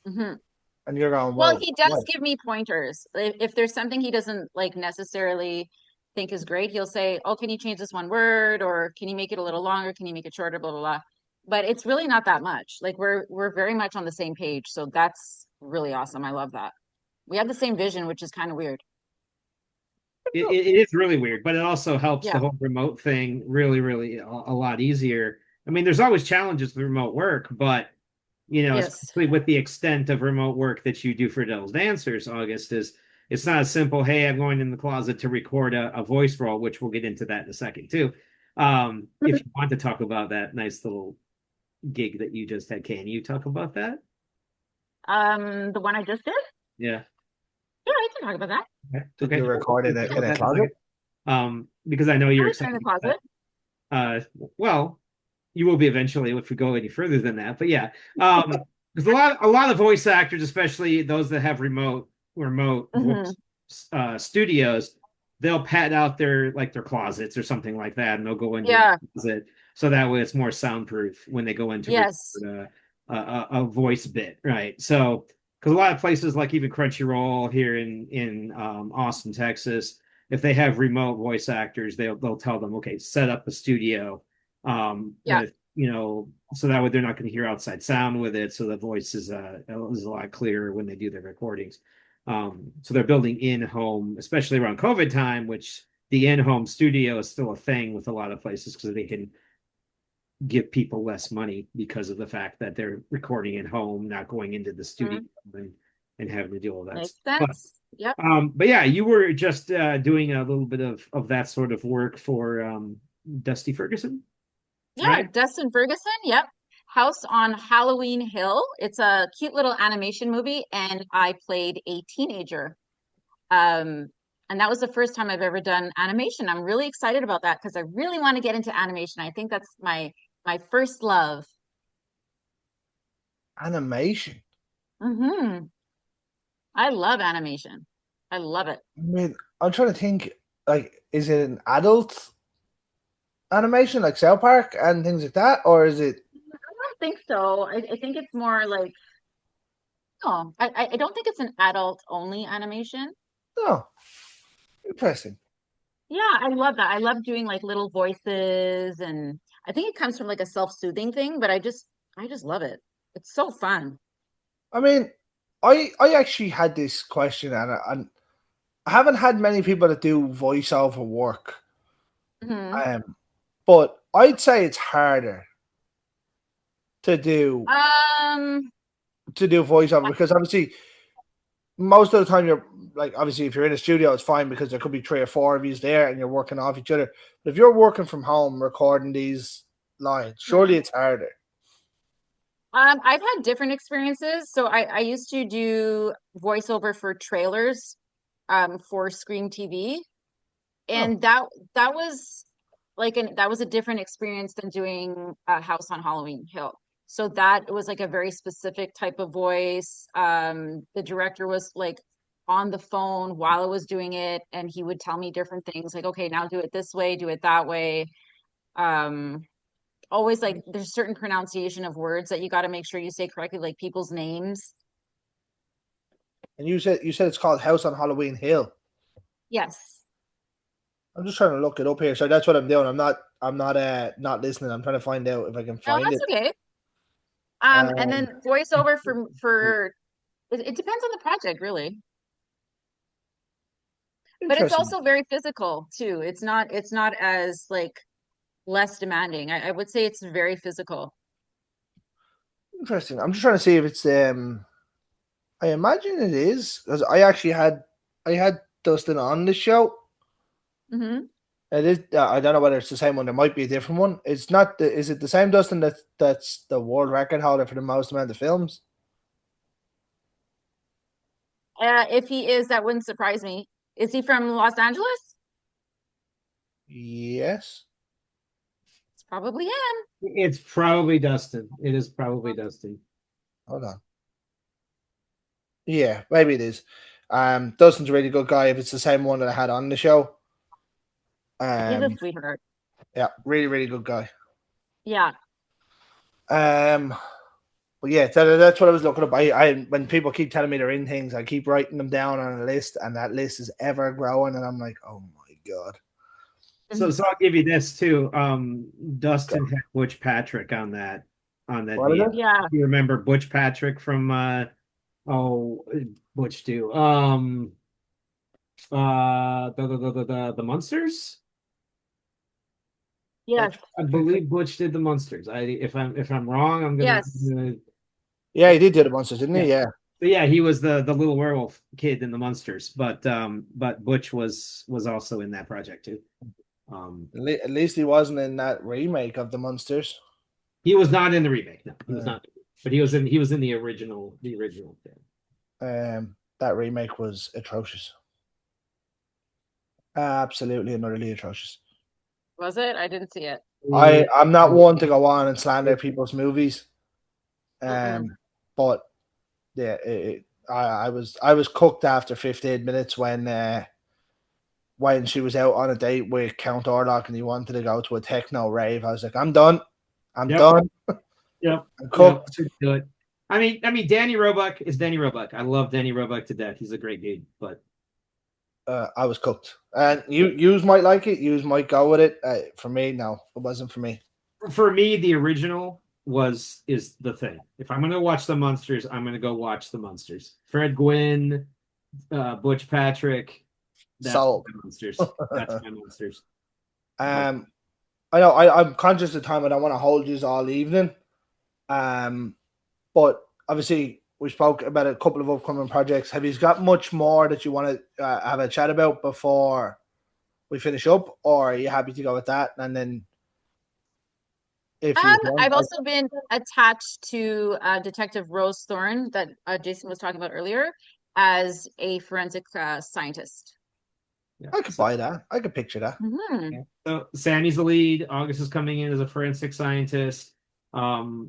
Mhm. and you're going, Well, well, he does what? give me pointers. If there's something he doesn't like necessarily think is great, he'll say, "Oh, can you change this one word, or can you make it a little longer? Can you make it shorter?" Blah blah blah. But it's really not that much. Like we're very much on the same page, so that's really awesome. I love that. We have the same vision, which is kind of weird. it is really weird, but it also helps the Yeah. whole remote thing really, really a lot easier. I mean, there's always challenges with remote work, but Yes. especially with the extent of remote work that you do for Devil's Dancers, August, is it's not as simple, hey, I'm going in the closet to record a voice roll, which we'll get into that in a second too. If you want to talk about that nice little gig that you just had, can you talk about that? The one I just did. Yeah. Yeah, I can talk about that. Okay. Did you Okay. record We'll it talk in about a that in a closet? second. Because I know I you're was in the excited about closet. that. Well, you will be eventually if we go any further than that. But yeah, because a lot of voice actors, especially those that have remote Hmm. voice studios, they'll pad out their closets or something like that, and they'll go into a Yeah. closet so that way it's more soundproof when they go into Yes. record a voice bit, right? So because a lot of places like even Crunchyroll here in Austin, Texas, if they have remote voice actors, they'll tell them, okay, set up a studio Yeah. with so that way they're not going to hear outside sound with it, so the voice is a lot clearer when they do their recordings. So they're building in home, especially around COVID time, which the in home studio is still a thing with a lot of places because they can give people less money because of the fact that they're recording at home, not going into the studio Mhm. and having to deal with that Makes stuff. sense. Yep. But yeah, you were just doing a little bit of that sort of work for Dusty Ferguson, Yeah, right? Dustin Ferguson. Yep. House on Halloween Hill. It's a cute little animation movie, and I played a teenager. Um, and that was the first time I've ever done animation. I'm really excited about that because I really want to get into animation. I think that's my first love. Animation. Hmm. I love animation. I love it. I mean, I'm trying to think. Like, is it an adult animation like South Park and things like that, or is it? I don't think so. I think it's more like, no, I don't think it's an adult only animation. No, interesting. Yeah, I love that. I love doing like little voices, and I think it comes from like a self-soothing thing, but I just love it. It's so fun. I mean, I actually had this question, and I haven't had many people that do voiceover work. Hmm. But I'd say it's harder to do Um, voiceover because obviously most of the time you're like obviously if you're in a studio it's fine because there could be three or four of you there and you're working off each other. But if you're working from home recording these lines, surely mhm. it's harder. I've had different experiences. So I used to do voiceover for trailers, for Scream TV, Oh, and that was that was a different experience than doing a House on Halloween Hill. So that was like a very specific type of voice. The director was like on the phone while I was doing it, and he would tell me different things, like, okay, now do it this way, do it that way. Um, Always like there's certain pronunciation of words that you got to make sure you say correctly, like people's names. and you said it's called House on Halloween Hill. Yes. I'm just trying to look it up here. So that's what I'm doing. I'm not listening. I'm trying to find out if I can No, find that's it. okay. And Um, then voiceover for it depends on the project, really. But it's interesting. also very physical too. It's not as like less demanding. I would say it's very physical. Interesting. I'm just trying to see if it's I imagine it is because I had Dustin on the show. Hmm. It is. I don't know whether it's the same one. There might be a different one. It's not. Is it the same Dustin that's the world record holder for the most amount of films? If he is, that wouldn't surprise me. Is he from Los Angeles? Yes. It's probably him. It's probably Dustin. It is probably Dustin. Hold on. Yeah, maybe it is. Dustin's a really good guy. If it's the same one that I had on the show, He's a um, sweetheart. yeah, really, really good guy. Yeah. Um, but yeah, that's what I was looking up. I when people keep telling me they're in things, I keep writing them down on a list, and that list is ever growing, and I'm like, oh my god. So I'll give you this too. Dustin had Butch Patrick on that What is video. it? Yeah. You remember Butch Patrick from oh Butch do the Munsters? Yes. I believe Butch did the Munsters. If I'm wrong, I'm gonna, Yes. Yeah, he did do the monsters, didn't he? yeah. Yeah. But yeah, he was the little werewolf kid in the Munsters, but Butch was also in that project too. At least he wasn't in that remake of the monsters. He was not in the remake. No, he was Uh, not. But he was in the original thing. that remake was atrocious. Absolutely and utterly atrocious. Was it? I didn't see it. I'm not one to go on and slander people's movies. Mm-mm. But yeah, I was cooked after 15 minutes when she was out on a date with Count Orlok and he wanted to go to a techno rave. I was like, I'm done. I'm Yep, done. yep, I'm yep. cooked. Do it. I mean, Danny Roebuck is Danny Roebuck. I love Danny Roebuck to death. He's a great dude, but I was cooked. And you might like it. You might go with it. For me, no, it wasn't for me. for me, the original is the thing. If I'm gonna watch the Munsters, I'm gonna go watch the Munsters. Fred Gwynn, Butch Patrick. That's So, my Munsters. That's my Munsters. But um, I know I'm conscious of time. I don't want to hold you all evening. But obviously we spoke about a couple of upcoming projects. Have you got much more that you want to have a chat about before we finish up, or are you happy to go with that? And then if you want, I've also been attached to Detective Rose Thorn that Jason was talking about earlier as a forensic scientist. Yeah. I could buy that. I could picture that. Mm-hmm. So Sammy's the lead. August is coming in as a forensic scientist. Paul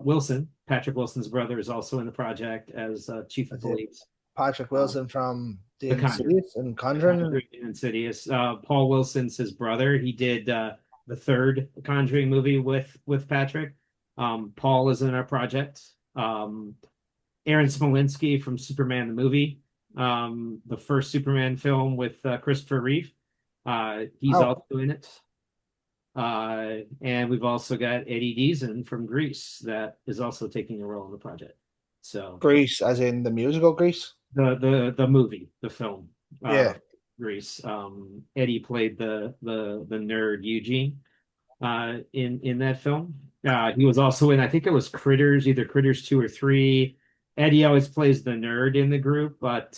Wilson, Patrick Wilson's brother, is also in the project as chief of police. Patrick Wilson from The Conjuring. Insidious and Conjuring. Insidious. Paul Wilson's his brother. He did the third Conjuring movie with Patrick. Paul is in our project. Aaron Smolinski from Superman the movie, the first Superman film with Christopher Reeve. He's also in it. And we've also got Eddie Deason from Grease that is also taking a role in the project. So Grease, as in the musical Grease. The movie, the film. Yeah. Grease. Eddie played the nerd Eugene in that film. He was also in, I think it was Critters, either Critters 2 or 3. Eddie always plays the nerd in the group, but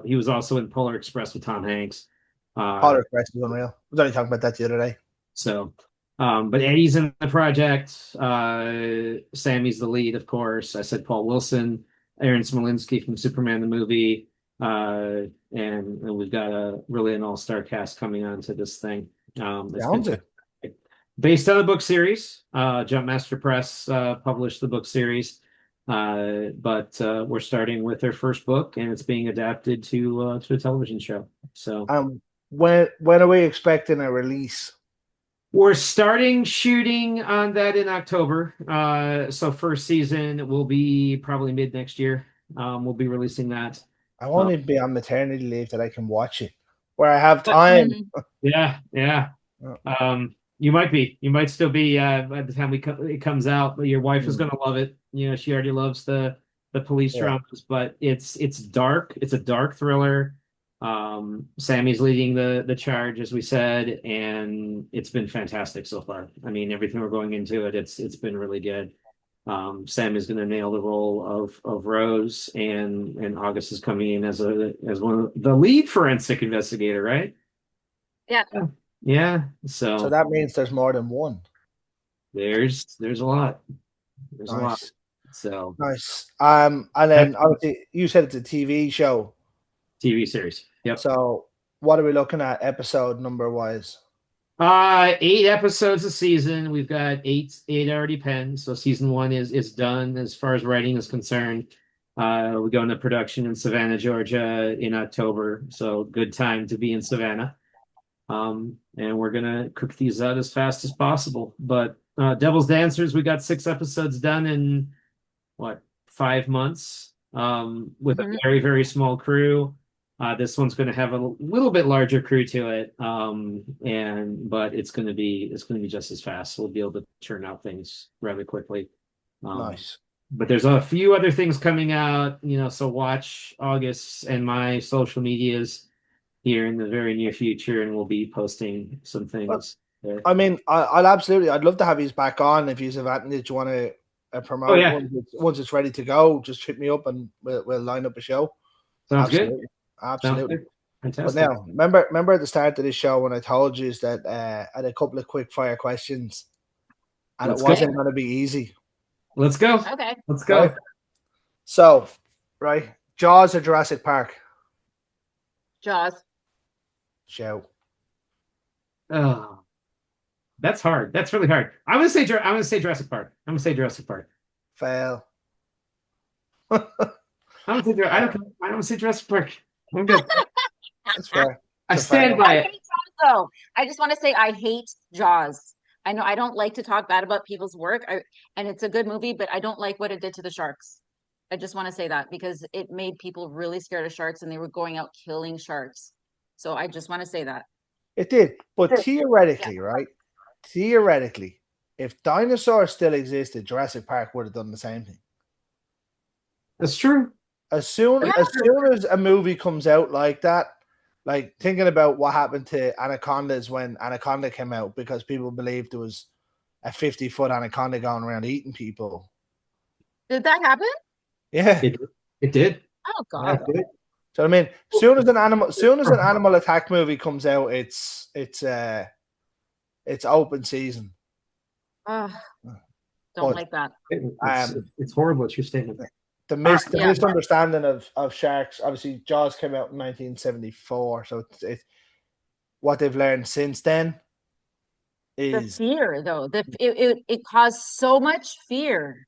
he was also in Polar Express with Tom Hanks. Polar Express is unreal. I was only talking about that the other day. So, but Eddie's in the project. Sammy's the lead, of course. I said Paul Wilson, Aaron Smolinski from Superman the movie, and we've got really an all-star cast coming onto this thing. Based on the book series. Jumpmaster Press published the book series, but we're starting with their first book, and it's being adapted to a television show. So, when are we expecting a release? We're starting shooting on that in October. So first season will be probably mid next year. We'll be releasing that. I want to be on maternity leave that I can watch it, where I have time. Yeah. You might be. You might still be by the time it comes out. But your wife is going to love it. You know, she already loves the police dramas. But it's dark. It's a dark thriller. Sammy's leading the charge, as we said, and it's been fantastic so far. I mean, everything we're going into it, it's been really good. Sammy's going to nail the role of Rose, and August is coming in as one of the lead forensic investigator, right? Yeah. Yeah. So that means there's more than one. There's a lot. There's a lot. So nice. And then obviously you said it's a TV show. TV series. Yep. So what are we looking at episode number wise? 8 episodes a season. We've got eight already penned. So season 1 is done as far as writing is concerned. We go into production in Savannah, Georgia in October. So good time to be in Savannah. And we're gonna cook these out as fast as possible. But Devil's Dancers, we got 6 episodes done in 5 months. With a very, very small crew. This one's going to have a little bit larger crew to it, but it's going to be just as fast. We'll be able to churn out things rather quickly. Nice. But there's a few other things coming out, so watch August and my social medias here in the very near future, and we'll be posting some things. I mean, I'd love to have you back on if you have anything that you want to promote. Once it's ready to go, just hit me up and we'll line up a show. Sounds good. Absolutely. Fantastic. But now, remember at the start of this show when I told you that I had a couple of quick fire questions, and it wasn't going to be easy. Let's go. Okay. Let's go. Right? So, Jaws or Jurassic Park? Jaws. Show. Oh, that's hard. That's really hard. I'm gonna say Jurassic Park. I'm gonna say Jurassic Park. Fail. I don't say Jurassic Park. I'm good. That's fair. I stand by it. Though I just want to say I hate Jaws. I know I don't like to talk bad about people's work, and it's a good movie, but I don't like what it did to the sharks. I just want to say that because it made people really scared of sharks, and they were going out killing sharks. So I just want to say that. It did, but theoretically, right? Theoretically, if dinosaurs still existed, Jurassic Park would have done the same thing. That's true. As soon as a movie comes out like that, like thinking about what happened to anacondas when Anaconda came out, because people believed there was a 50-foot anaconda going around eating people. Did that happen? Yeah, It did. Oh yeah, God. it did. So I mean, soon as an animal attack movie comes out, it's open season. Ugh, don't But like that. It's horrible. It's your statement. the Yeah. misunderstanding of sharks. Obviously, Jaws came out in 1974, so it's what they've learned since then The is fear, though, it caused so much fear.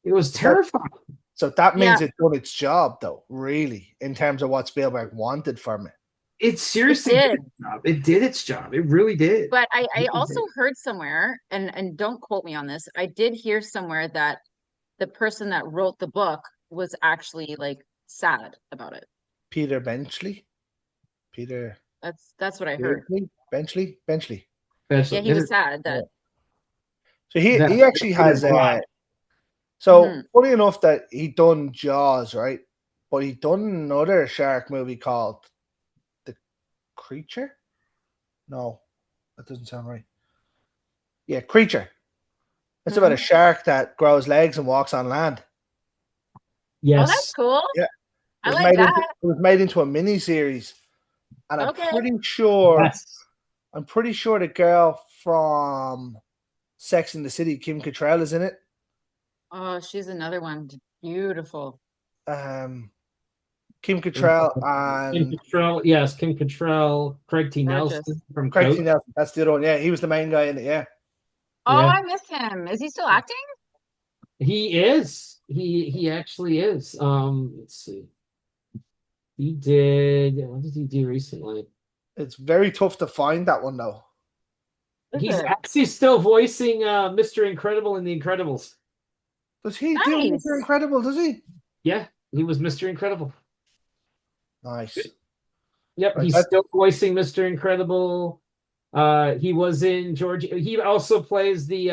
It was terrifying. so that means Yeah. it's done its job, though. Really, in terms of what Spielberg wanted from it. It seriously It did did. its job. It did its job. It really did. But I Really also did. heard somewhere, and don't quote me on this, I did hear somewhere that the person that wrote the book was actually like sad about it. Peter Benchley. Peter That's what I heard. Benchley. Yeah, he was sad that. So he actually has so funny enough that he done Jaws, right? But he done another shark movie called The Creature. No, that doesn't sound right. Yeah, Creature. It's about a shark that grows legs and walks on land. Yes. Oh, that's cool. Yeah. I like that. It was made into a mini series, and I'm Okay. pretty sure. Yes. I'm pretty sure the girl from Sex and the City, Kim Cattrall, is in it. Oh, she's another one. Beautiful. Kim Cattrall and Kim Cattrall, yes, Kim Cattrall, Craig T. Gorgeous. Nelson from Craig Coach. T. Nelson. That's the other one. Yeah, he was the main guy in it. Yeah. Oh, Yeah. I miss him. Is he still acting? He is. He actually is. Let's see. He did. What did he do recently? It's very tough to find that one though. He's actually still voicing Mr. Incredible in The Incredibles. Does he do Nice. Mr. Incredible? Does he? Yeah, he was Mr. Incredible. Nice. Yep, Right, he's that's- still voicing Mr. Incredible. He was in George. He also plays the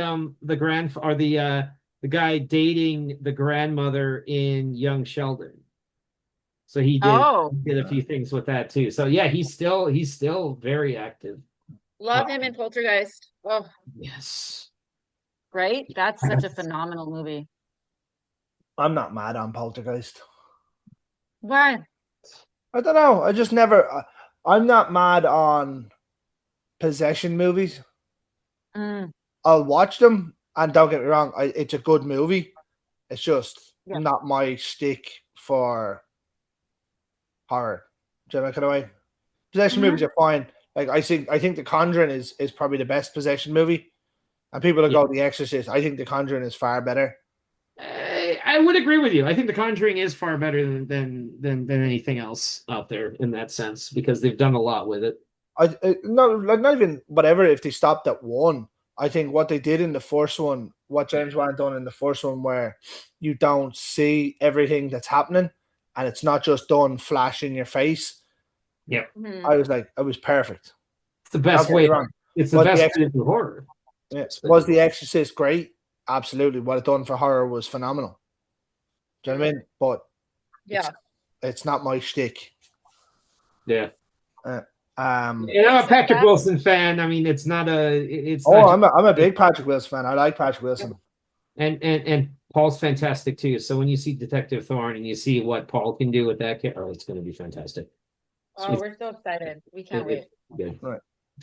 guy dating the grandmother in Young Sheldon. So he did a few things with that too. So yeah, he's still very active. Love him in Poltergeist. Oh, Yes. right? That's such a phenomenal movie. I'm not mad on Poltergeist. Why? I don't know. I just never. I'm not mad on possession movies. I'll watch them, and don't get me wrong, it's a good movie. It's just not my stick for horror. Do you know that kind of way? Possession movies are fine. Like I think The Conjuring is probably the best possession movie, and people that go The Exorcist. I think The Conjuring is far better. I would agree with you. I think The Conjuring is far better than anything else out there in that sense, because they've done a lot with it. Not even whatever. If they stopped at one, I think what they did in the first one, what James Wan done in the first one, where you don't see everything that's happening, and it's not just done flash in your face. Yeah, I was like, it was perfect. It's the best way. It's the best way to do horror. Yeah. Was The Exorcist great? Absolutely. What it done for horror was phenomenal. Do you know what I mean? But it's not my shtick. Yeah. I'm a Patrick Wilson fan. I mean, it's not a. I'm a big Patrick Wilson fan. I like Patrick Wilson. And Paul's fantastic too. So when you see Detective Thorn and you see what Paul can do with that character, it's going to be fantastic. Oh, we're so excited. We can't wait. Good. Right.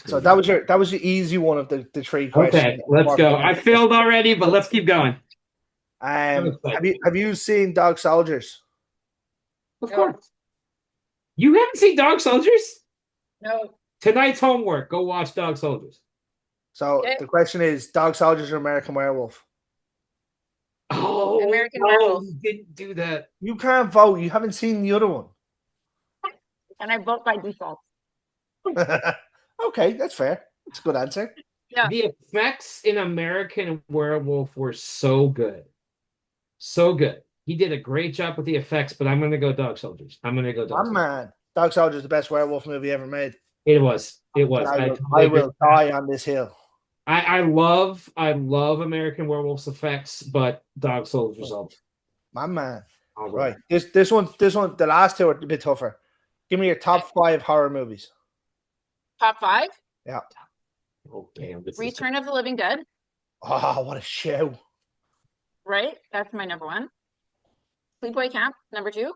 So that was your easy one of the three questions. Okay, let's go. I failed already, but let's keep going. Have you seen Dog Soldiers? Of course. You haven't seen Dog Soldiers? No. Tonight's homework. Go watch Dog Soldiers. So the question is, Dog Soldiers or American Werewolf? Oh, American Werewolf. You didn't do that. You can't vote. You haven't seen the other one. And I vote by default. Okay, that's fair. That's a good answer. Yeah. The effects in American Werewolf were so good. So good. He did a great job with the effects, but I'm going to go Dog Soldiers. Man, Dog Soldiers is the best werewolf movie ever made. It was. I will die on this hill. I love American Werewolf's effects, but Dog Soldiers. My man. All right. This one, the last two are a bit tougher. Give me your top 5 horror movies. Top 5. Yeah. Oh damn! Return of the Living Dead. Oh, what a show! Right, that's my number 1. Sleepaway Camp, number 2.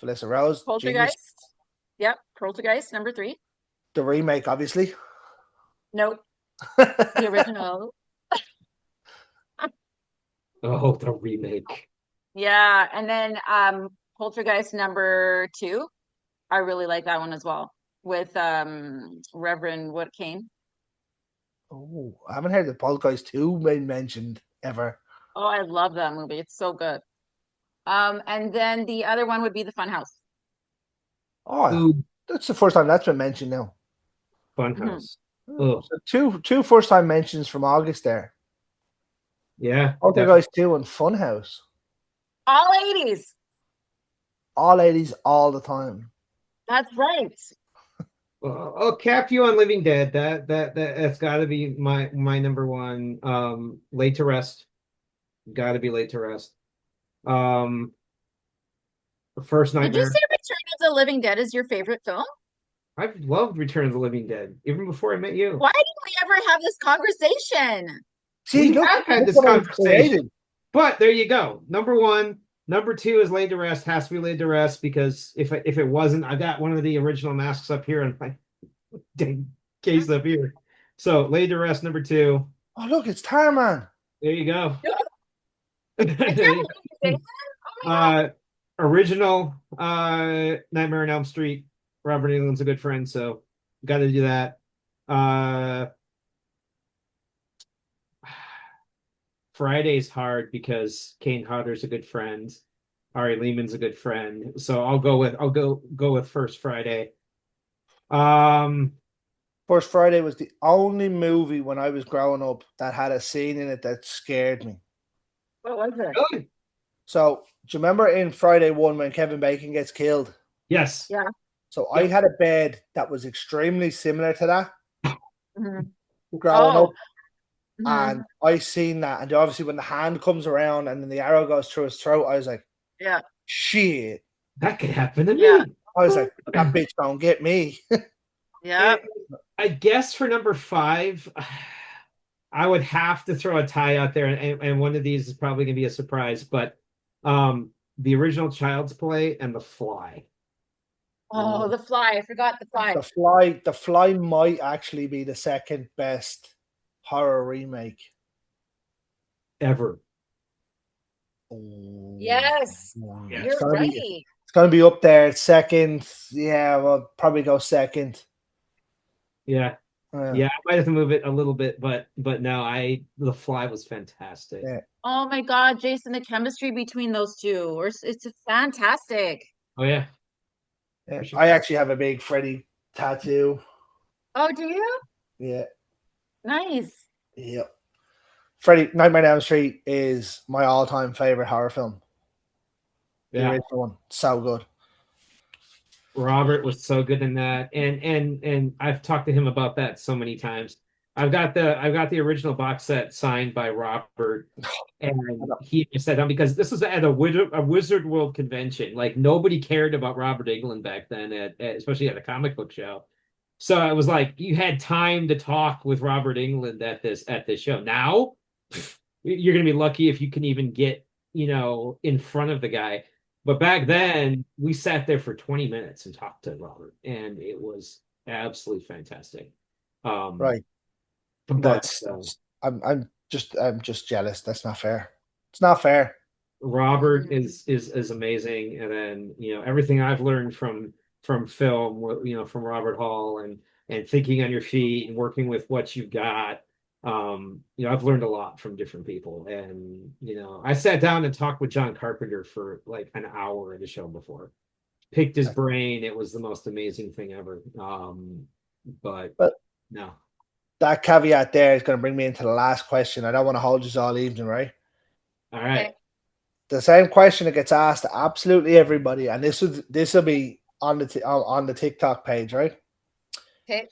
Felissa Rose, genius. Poltergeist. Yep, Poltergeist, number 3. The remake, obviously. Nope, the original. Oh, the remake. Yeah, and then Poltergeist number 2. I really like that one as well with Reverend Kane. Oh, I haven't heard the Poltergeist 2 been mentioned ever. Oh, I love that movie. It's so good. And then the other one would be the Funhouse. Oh, Ooh, that's the first time that's been mentioned now. Funhouse. So two first time mentions from August there. Yeah. Poltergeist 2 and Funhouse. All 80s. All 80s all the time. That's right. Well, I'll cap you on Living Dead. That's got to be my number 1. Laid to Rest. Got to be Laid to Rest. First Did you Nightmare. say Return of the Living Dead is your favorite film? I've loved Return of the Living Dead even before I met you. Why didn't we ever have this conversation? See, We look, have had look this what I've conversation. created. But there you go. Number 1. Number 2 is Laid to Rest. Has to be Laid to Rest because if it wasn't, I got one of the original masks up here and my dang case up here. So Laid to Rest, number 2. Oh, look, it's Tarman. There you go. I can't believe you say that. Oh my God. Original Nightmare on Elm Street. Robert Englund's a good friend, so got to do that. Friday's hard because Kane Hodder's a good friend. Ari Lehman's a good friend, so I'll go with First Friday. First Friday was the only movie when I was growing up that had a scene in it that scared me. What was it? Really? So, do you remember in Friday 1 when Kevin Bacon gets killed? Yes. Yeah. So, I had a bed that was extremely similar to that Mhm. growing up. Mhm. And I seen that. And obviously, when the hand comes around and then the arrow goes through his throat, I was like, Yeah. shit. That could happen to Yeah. me. I was like, that bitch don't get me. Yeah. I guess for number 5, I would have to throw a tie out there, and one of these is probably going to be a surprise, but the original Child's Play and The Fly. Oh, The Fly. I forgot The Fly. The Fly might actually be the second best horror remake Ever. Oh, Yes. Yeah. You're right. It's gonna be up there. Second, yeah, we'll probably go second. Yeah. Yeah, I might have to move it a little bit, but no, The Fly was fantastic. Yeah. Oh my God, Jason, the chemistry between those two, it's fantastic. Oh yeah. Yeah. Sure. I actually have a big Freddy tattoo. Oh, do you? Yeah. Nice. Yep. Freddy Nightmare on Elm Street is my all-time favorite horror film. The Yeah. original one. So good. Robert was so good in that, and I've talked to him about that so many times. I've got the original box set signed by Robert, and he said because this was at a Wizard World convention. Like nobody cared about Robert Englund back then, especially at a comic book show. So it was like you had time to talk with Robert Englund at this show. Now you're gonna be lucky if you can even get in front of the guy. But back then, we sat there for 20 minutes and talked to Robert, and it was absolutely fantastic. Right. But I'm just jealous. That's not fair. It's not fair. Robert is amazing, and then everything I've learned from film, from Robert Hall and thinking on your feet and working with what you've got. I've learned a lot from different people, and I sat down and talked with John Carpenter for like an hour at the show before. Picked his brain. It was the most amazing thing ever. But no. That caveat there is going to bring me into the last question. I don't want to hold you all evening, right? All right. Okay. The same question that gets asked to absolutely everybody, and this will be on the TikTok page, right? Okay.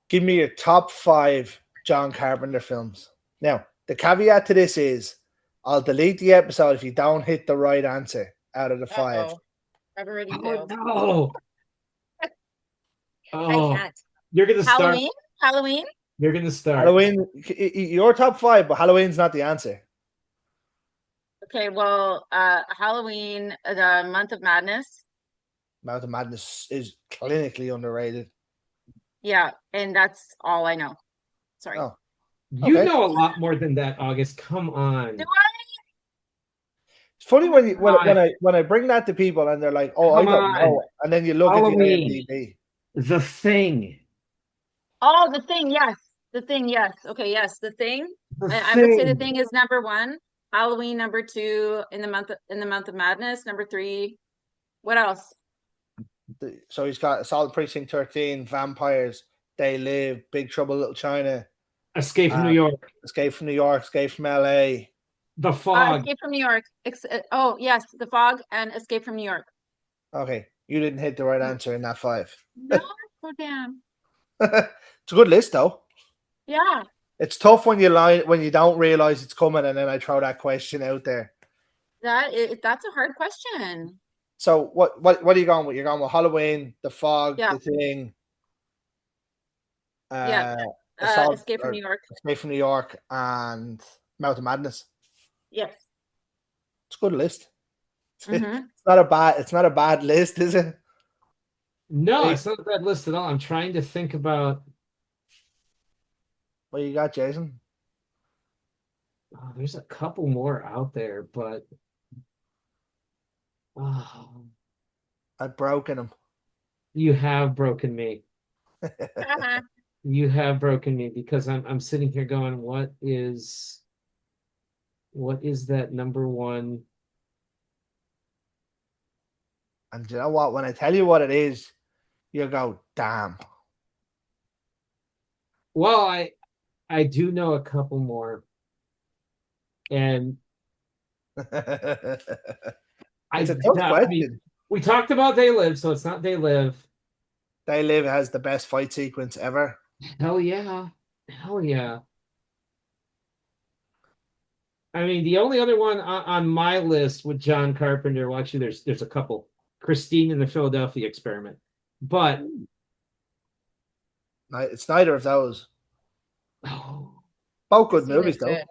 Give me your top 5 John Carpenter films. Now, the caveat to this is I'll delete the episode if you don't hit the right answer out of the 5. I've already Oh failed. no! I Oh, can't. you're gonna start. Halloween. You're gonna start. Halloween, your top 5, but Halloween's not the answer. Okay, well, Halloween, the month of madness. Mountain Madness is clinically underrated. Yeah, and that's all I know. Sorry. Oh, You okay. know a lot more than that, August. Come Do on. I? It's funny Oh my when you God. when I bring that to people and they're like, "Oh, I Come don't on. know," and then you look at the Halloween. IMDb. The Thing. Oh, The Thing, yes. The Thing, yes. Okay, yes, The Thing. The I would say The Thing. Thing is number one. Halloween number two in the month of madness. Number three. What else? So he's got Assault Precinct 13, Vampires, They Live, Big Trouble Little China, Escape from New York. Escape from New York, Escape from LA. The Fog. Escape from New York. Oh, yes, The Fog and Escape from New York. Okay, you didn't hit the right answer in that 5. No, oh damn. It's a good list though. Yeah. It's tough when you don't realize it's coming, and then I throw that question out there. That's a hard question. So what are you going with? You're going with Halloween, The Fog, Yeah. The Thing, Yeah. Assault Escape from or New York. Escape from New York, and Mountain Madness. Yes. It's a good list. Mm-hmm. It's not a bad list, is it? No, Hey, it's not a bad list at all. I'm trying to think about. what you got, Jason? Oh, there's a couple more out there, but oh, I've broken them. you have broken me. Uh-huh. You have broken me because I'm sitting here going, what is that number one? And you know what? When I tell you what it is, you go, damn. Well, I do know a couple more, and It's I a do tough not. I mean, question. we talked about They Live, so it's not They Live. They Live has the best fight sequence ever. Hell yeah, hell yeah. I mean, the only other one on my list with John Carpenter. Well, actually, there's a couple. Christine and the Philadelphia Experiment, but It's neither of those. oh, Both good Christine movies, is though. good.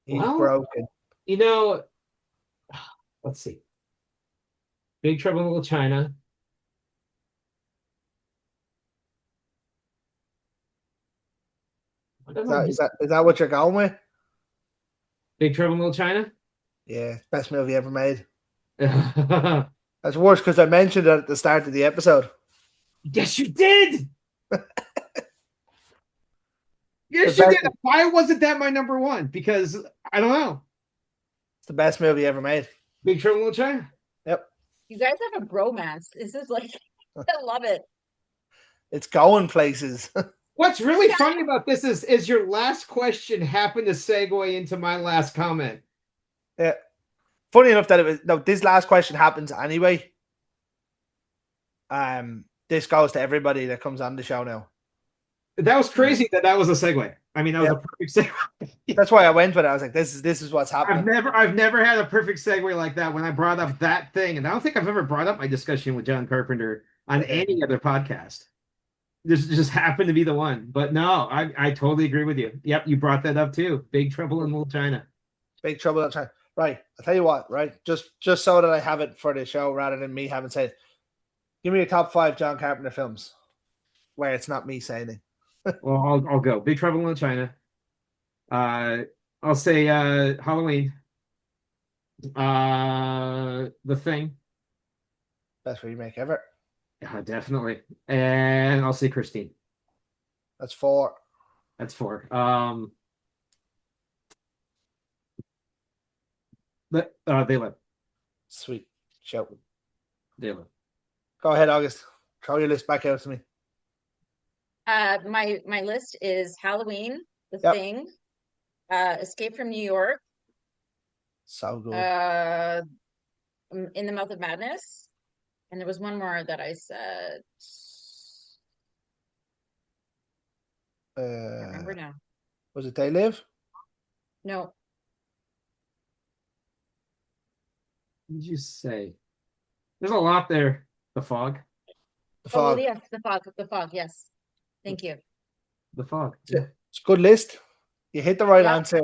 He's well, broken. you know, let's see. Big Trouble in Little China. I don't Is know that, is his that is that what you're going with? Big Trouble in Little China. Yeah, best movie ever made. Yes, That's worse because I mentioned it at the start of the episode. you did. The Yes, you best, did. Why wasn't that my number one? Because I don't know. it's the best movie ever made. Big Trouble in Little China. Yep, You guys have a bromance. This is like, I love it. it's going places. What's really funny about this is your last question happened to segue into my last comment. Yeah. Funny enough that it was no. This last question happens anyway. This goes to everybody that comes on the show now. That was crazy that was a segue. I mean, that was Yep. a perfect segue. That's why I went with it. I was like, this is what's happening. I've never had a perfect segue like that when I brought up that thing, and I don't think I've ever brought up my discussion with John Carpenter on any other podcast. This just happened to be the one. But no, I totally agree with you. Yep, you brought that up too. Big Trouble in Little China. Big Trouble in China. Right. I'll tell you what, right? Just so that I have it for the show rather than me having said, give me your top 5 John Carpenter films where it's not me saying it. Well, I'll go. Big Trouble in Little China. I'll say Halloween. The Thing. Best remake ever. Yeah, definitely. And I'll say Christine. That's 4. That's 4. They Live. Sweet. Show. They Live. Go ahead, August. Throw your list back out to me. My list is Halloween, The Yep. Thing, Escape from New York, So good. In the Mouth of Madness, and there was one more that I said. I can't remember now. Was it They Live? No. What did you say? There's a lot there. The Fog. The Oh, well, Fog. yes, the fog. The fog. Yes. Thank you. The Fog. It's a good list. You hit the right Yeah. answer.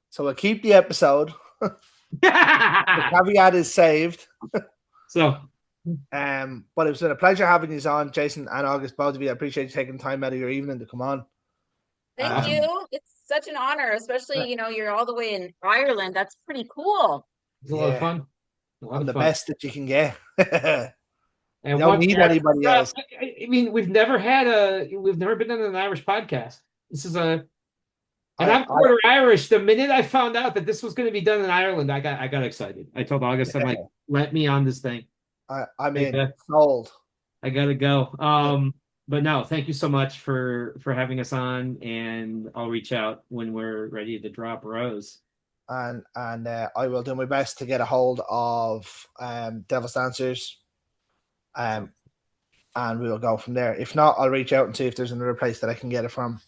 So we'll keep the episode. The caveat is saved. So, but it's been a pleasure having you on, Jason and August, both of you. I appreciate you taking time out of your evening to come on. Thank you. It's such an honor, especially, you're all the way in Ireland. That's pretty cool. it's a lot of fun. A lot I'm of the fun. best that you can get. And you don't need anybody else. I mean, we've never been on an Irish podcast. This is and I'm quarter Irish. The minute I found out that this was going to be done in Ireland, I got excited. I told August, I'm like, let me on this thing. I'm in. Sold. I gotta go. But no, thank you so much for having us on, and I'll reach out when we're ready to drop Rose. And I will do my best to get a hold of Devil's Dancers. And we will go from there. If not, I'll reach out and see if there's another place that I can get it from.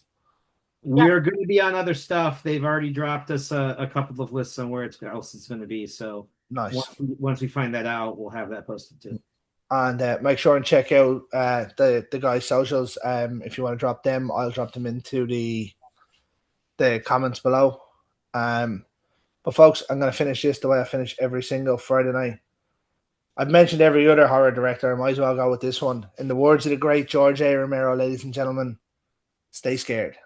We're going to be on other stuff. They've already dropped us a couple of lists on where else it's going to be. So nice. Once we find that out, we'll have that posted too. And make sure and check out the guys' socials. If you want to drop them, I'll drop them into the comments below. But folks, I'm going to finish this the way I finish every single Friday night. I've mentioned every other horror director. I might as well go with this one. In the words of the great George A. Romero, ladies and gentlemen, stay scared.